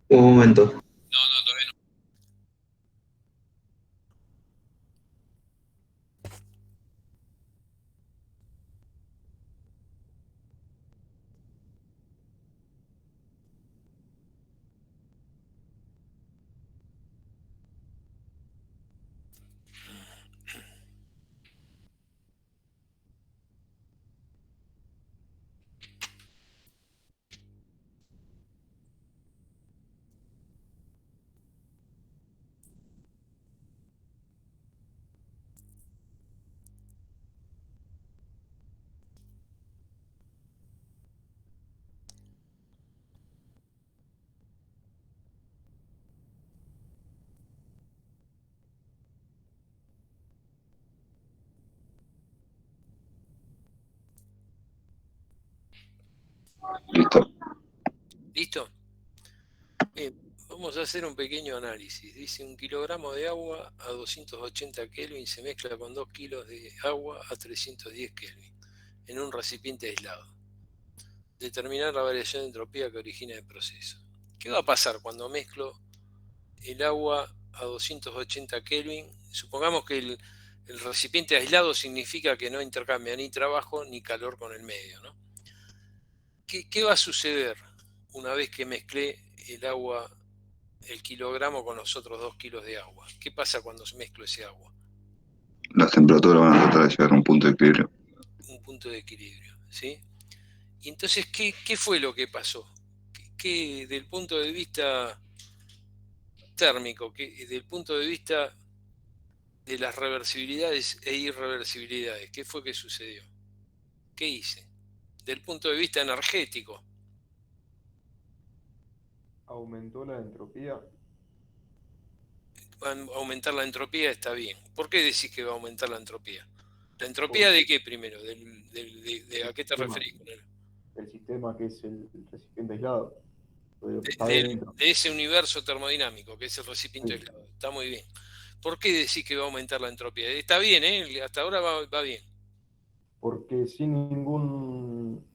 Un momento. No, todavía no. Listo. ¿Listo? Bien, vamos a hacer un pequeño análisis. Dice 1 kilogramo de agua a 280 Kelvin se mezcla con 2 kilos de agua a 310 Kelvin en un recipiente aislado. Determinar la variación de entropía que origina el proceso. ¿Qué va a pasar cuando mezclo el agua a 280 Kelvin? Supongamos que el recipiente aislado significa que no intercambia ni trabajo ni calor con el medio, ¿no? ¿Qué va a suceder una vez que mezclé el agua, el kilogramo con los otros 2 kilos de agua? ¿Qué pasa cuando mezclo ese agua? Las temperaturas van a tratar de llegar a un punto de equilibrio. Un punto de equilibrio, ¿sí? Y entonces, ¿qué fue lo que pasó? ¿Qué del punto de vista térmico, del punto de vista de las reversibilidades e irreversibilidades, qué fue que sucedió? ¿Qué hice? Del punto de vista energético. Aumentó la entropía. Aumentar la entropía está bien. ¿Por qué decís que va a aumentar la entropía? ¿La entropía de qué primero? ¿De a qué te referís con él? El sistema que es el recipiente aislado. De lo que está De dentro. ese universo termodinámico que es el recipiente Sí. aislado. Está muy bien. ¿Por qué decís que va a aumentar la entropía? Está bien, ¿eh? Hasta ahora va bien. Porque sin ningún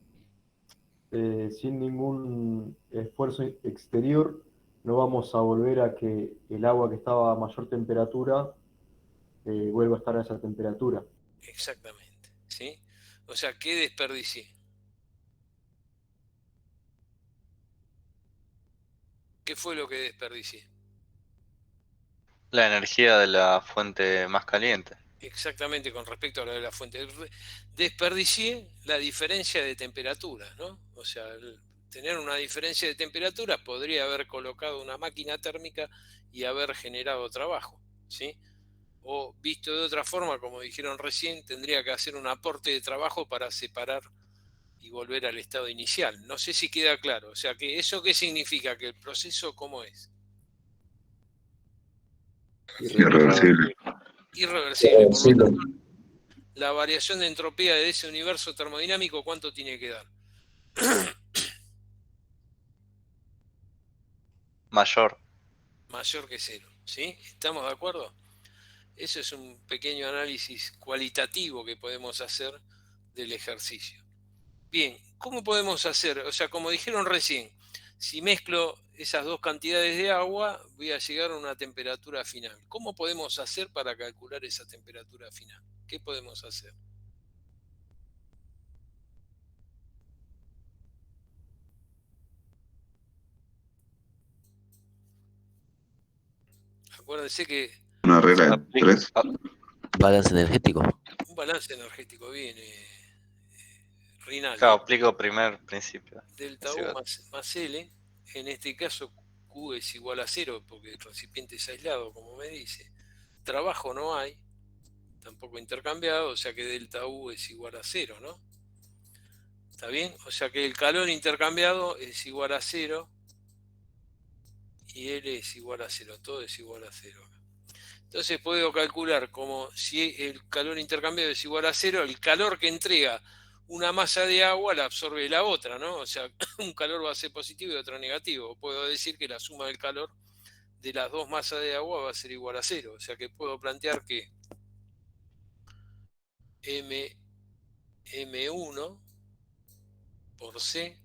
esfuerzo exterior no vamos a volver a que el agua que estaba a mayor temperatura vuelva a estar a esa temperatura. Exactamente, ¿sí? O sea, ¿qué desperdicié? ¿Qué fue lo que desperdicié? La energía de la fuente más caliente. Exactamente, con respecto a lo de la fuente. Desperdicié la diferencia de temperatura, ¿no? O sea, tener una diferencia de temperatura podría haber colocado una máquina térmica y haber generado trabajo, ¿sí? O visto de otra forma, como dijeron recién, tendría que hacer un aporte de trabajo para separar y volver al estado inicial. No sé si queda claro. O sea, que ¿eso qué significa? ¿Que el proceso cómo es? Irreversible. Irreversible. Por lo Sí, tanto, la variación de entropía de ese universo termodinámico, ¿cuánto tiene que dar? Mayor. Mayor que cero, ¿sí? ¿Estamos de acuerdo? Eso es un pequeño análisis cualitativo que podemos hacer del ejercicio. Bien, ¿cómo podemos hacer? O sea, como dijeron recién, Si mezclo esas dos cantidades de agua, voy a llegar a una temperatura final. ¿Cómo podemos hacer para calcular esa temperatura final? ¿Qué podemos hacer? Acuérdense que Una regla de Apli- 3. ah, Balance energético. un balance energético viene, Rinaldi, claro, aplico primer principio. delta U más L, en este caso Q es igual a 0 porque el recipiente es aislado, como me dice. Trabajo no hay, tampoco intercambiado, o sea que delta U es igual a 0, ¿no? ¿Está bien? O sea que el calor intercambiado es igual a 0 y L es igual a 0, todo es igual a 0. Entonces puedo calcular como si el calor intercambiado es igual a 0, el calor que entrega una masa de agua la absorbe la otra, ¿no? O sea, un calor va a ser positivo y otro negativo. Puedo decir que la suma del calor de las dos masas de agua va a ser igual a 0. O sea que puedo plantear que M1 por C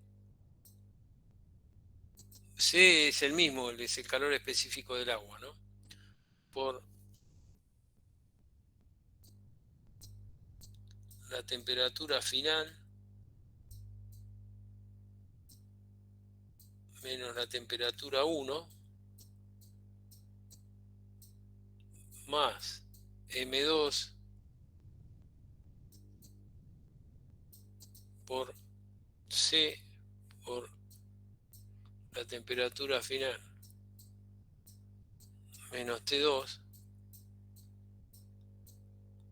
es el mismo, es el calor específico del agua, ¿no? Por la temperatura final menos la temperatura 1 más M2 por C por la temperatura final menos T2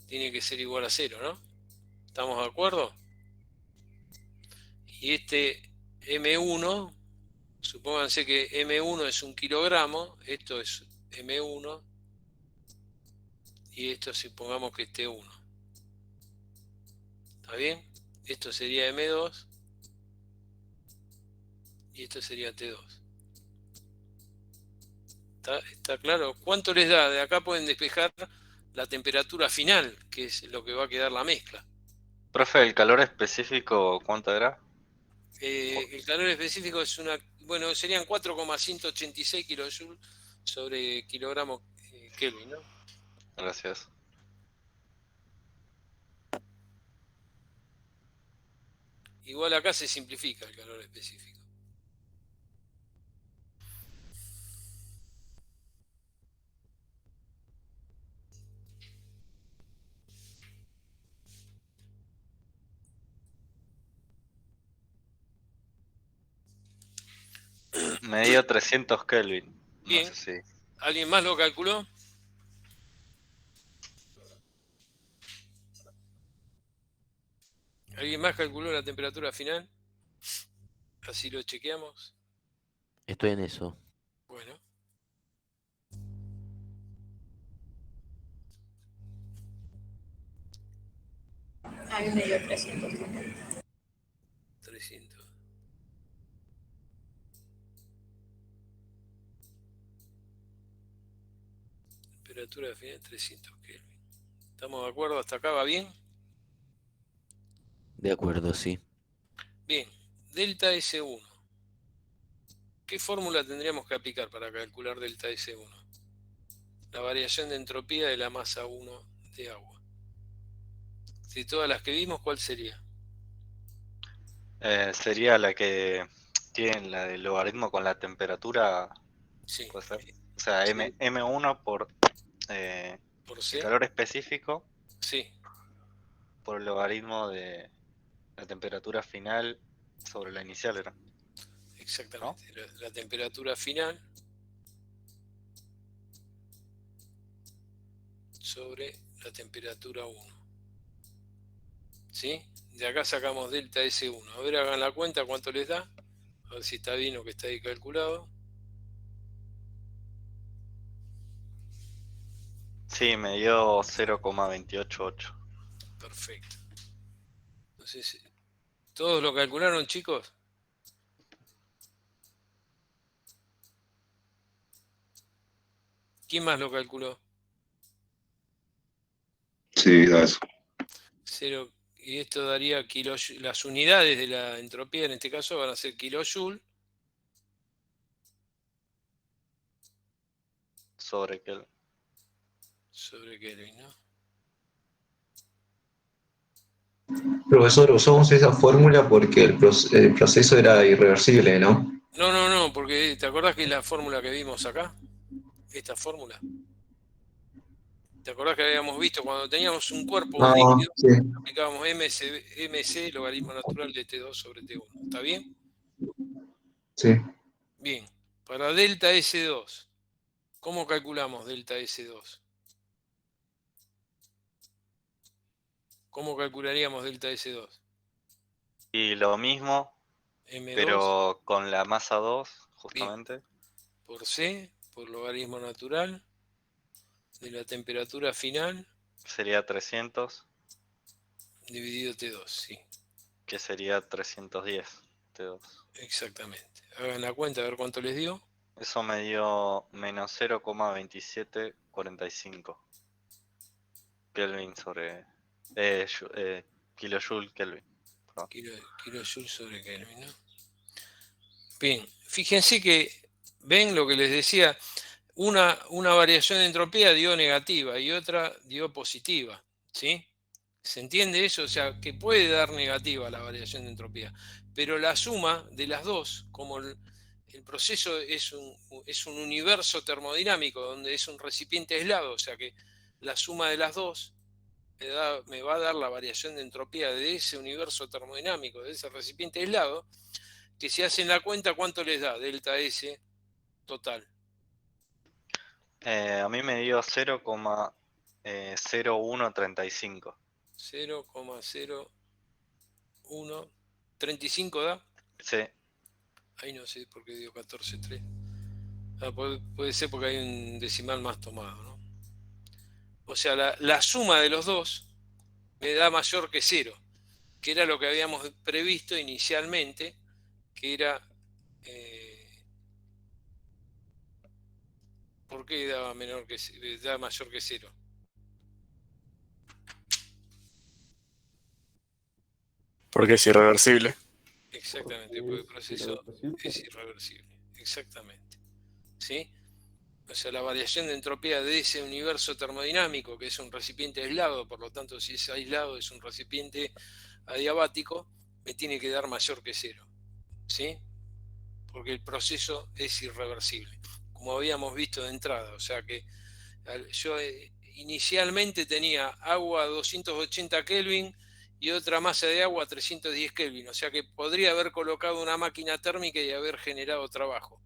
tiene que ser igual a 0, ¿no? ¿Estamos de acuerdo? Y este M1, supónganse que M1 es 1 kilogramo, esto es M1 y esto supongamos que es T1. ¿Está bien? Esto sería M2 y esto sería T2. ¿Está claro? ¿Cuánto les da? De acá pueden despejar la temperatura final, que es lo que va a quedar la mezcla. Profe, ¿el calor específico cuánto era? El calor específico es bueno, serían 4,186 kilojoules sobre kilogramo Kelvin, ¿no? Gracias. Igual acá se simplifica el calor específico. Me dio 300 Kelvin. Bien. No sé si. ¿Alguien más lo calculó? ¿Alguien más calculó la temperatura final? Así lo chequeamos. Estoy en eso. Bueno. A mí me dio 300. 300. Temperatura final 300 Kelvin. ¿Estamos de acuerdo? ¿Hasta acá va bien? De acuerdo, sí. Bien. Delta S1. ¿Qué fórmula tendríamos que aplicar para calcular delta S1? La variación de entropía de la masa 1 de agua. De todas las que vimos, ¿cuál sería? Sería la que tiene la del logaritmo con la temperatura. Sí. ¿Puede ser? O sea, Sí. M1 por ¿Por el C? calor específico Sí. por el logaritmo de la temperatura final sobre la inicial, ¿era? Exactamente. La temperatura final sobre la temperatura 1. ¿Sí? De acá sacamos delta S1. A ver, hagan la cuenta cuánto les da. A ver si está bien lo que está ahí calculado. Sí, me dio 0,288. Perfecto. Entonces, ¿todos lo calcularon, chicos? ¿Quién más lo calculó? Sí, da eso. 0, y esto daría las unidades de la entropía, en este caso van a ser kilojoule, sobre Kelvin. Sobre Kelvin, ¿no? Profesor, usamos esa fórmula porque el proceso era irreversible, ¿no? No, porque ¿te acordás que la fórmula que vimos acá? Esta fórmula. ¿Te acordás que habíamos visto cuando teníamos un cuerpo, un líquido, sí. aplicábamos MC, logaritmo natural de T2 sobre T1? ¿Está bien? Sí. Bien. Para delta S2, ¿cómo calculamos delta S2? ¿Cómo calcularíamos delta S2? Y lo mismo, M2 pero con la masa 2, justamente. por C, por logaritmo natural de la temperatura final. Sería 300, Dividido T2, sí. que sería 310 T2. Exactamente. Hagan la cuenta a ver cuánto les dio. Eso me dio menos 0,2745 Kelvin sobre... kilojoule Kelvin. Kilojoule sobre Kelvin, ¿no? Bien, fíjense que, ven lo que les decía, una variación de entropía dio negativa y otra dio positiva, ¿sí? ¿Se entiende eso? O sea, que puede dar negativa la variación de entropía, pero la suma de las dos, como el proceso es un universo termodinámico donde es un recipiente aislado, o sea que la suma de las dos me va a dar la variación de entropía de ese universo termodinámico, de ese recipiente aislado, que si hacen la cuenta, ¿cuánto les da? Delta S total. A mí me dio 0,0135. 0,0135 da. Sí. Ahí no sé por qué dio 14,3. Puede ser porque hay un decimal más tomado, ¿no? O sea, la suma de los dos me da mayor que 0, que era lo que habíamos previsto inicialmente, que era... ¿por qué daba mayor que 0? Porque es irreversible. Exactamente, porque el proceso es irreversible. Exactamente. ¿Sí? O sea, la variación de entropía de ese universo termodinámico, que es un recipiente aislado, por lo tanto, si es aislado, es un recipiente adiabático, me tiene que dar mayor que 0. ¿Sí? Porque el proceso es irreversible, como habíamos visto de entrada. O sea que yo inicialmente tenía agua a 280 Kelvin y otra masa de agua a 310 Kelvin. O sea que podría haber colocado una máquina térmica y haber generado trabajo.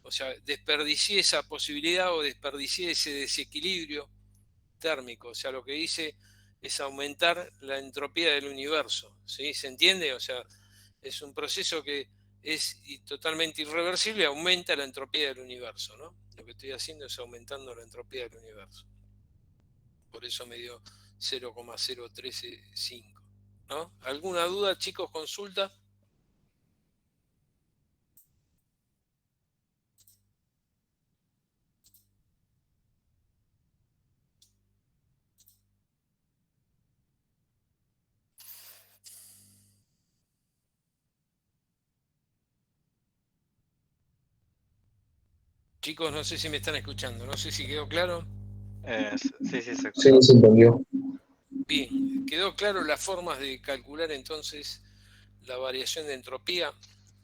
O sea, desperdicié esa posibilidad o desperdicié ese desequilibrio térmico. O sea, lo que hice es aumentar la entropía del universo. ¿Sí? ¿Se entiende? O sea, es un proceso que es totalmente irreversible, aumenta la entropía del universo, ¿no? Lo que estoy haciendo es aumentando la entropía del universo. Por eso me dio 0,035, ¿no? ¿Alguna duda, chicos? ¿Consulta? Chicos, no sé si me están escuchando, no sé si quedó claro. Sí, se escuchó. Sí, se entendió. Bien, quedó claro las formas de calcular entonces la variación de entropía,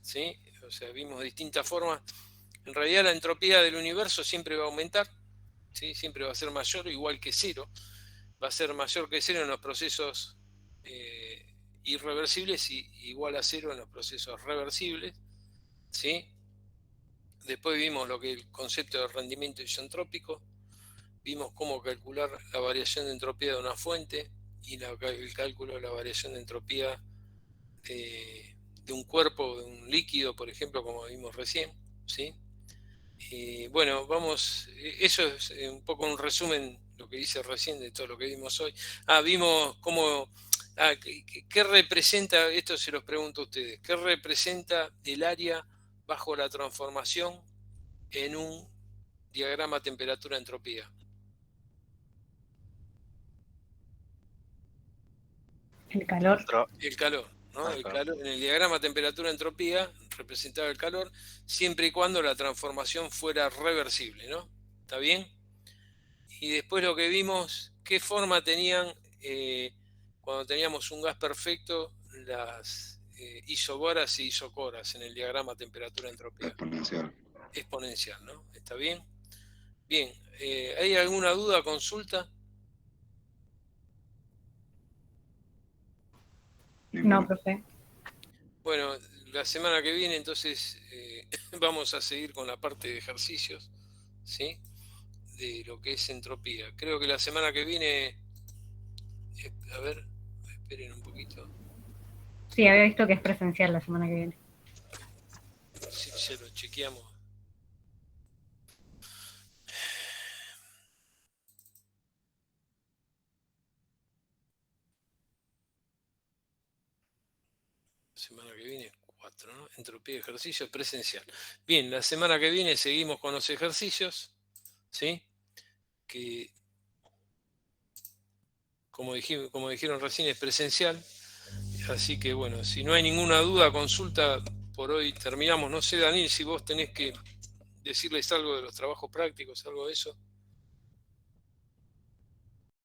¿sí? O sea, vimos distintas formas. En realidad la entropía del universo siempre va a aumentar, ¿sí? Siempre va a ser mayor o igual que 0. Va a ser mayor que 0 en los procesos irreversibles y igual a 0 en los procesos reversibles, ¿sí? Después vimos lo que es el concepto de rendimiento isentrópico, vimos cómo calcular la variación de entropía de una fuente y el cálculo de la variación de entropía de un cuerpo, de un líquido, por ejemplo, como vimos recién, ¿sí? Bueno, eso es un poco un resumen, lo que hice recién de todo lo que vimos hoy. Vimos cómo, ¿qué representa, esto se los pregunto a ustedes, qué representa el área bajo la transformación en un diagrama temperatura-entropía? El calor. El calor, ¿no? El calor, en el diagrama temperatura-entropía representaba el calor, siempre y cuando la transformación fuera reversible, ¿no? ¿Está bien? Y después lo que vimos, qué forma tenían cuando teníamos un gas perfecto las isobaras y isocoras en el diagrama temperatura-entropía. Exponencial. Exponencial, ¿no? ¿Está bien? Bien, ¿hay alguna duda, consulta? No, profe. Bueno, la semana que viene entonces vamos a seguir con la parte de ejercicios, ¿sí? De lo que es entropía. Creo que la semana que viene, a ver, esperen un poquito. Sí, había visto que es presencial la semana que viene. Si se lo chequeamos. Semana que viene 4, ¿no? Entropía de ejercicio presencial. Bien, la semana que viene seguimos con los ejercicios, ¿sí? Que, como dijeron recién, es presencial. Así que bueno, si no hay ninguna duda, consulta, por hoy terminamos. No sé, Daniel, si vos tenés que decirles algo de los trabajos prácticos, algo de eso.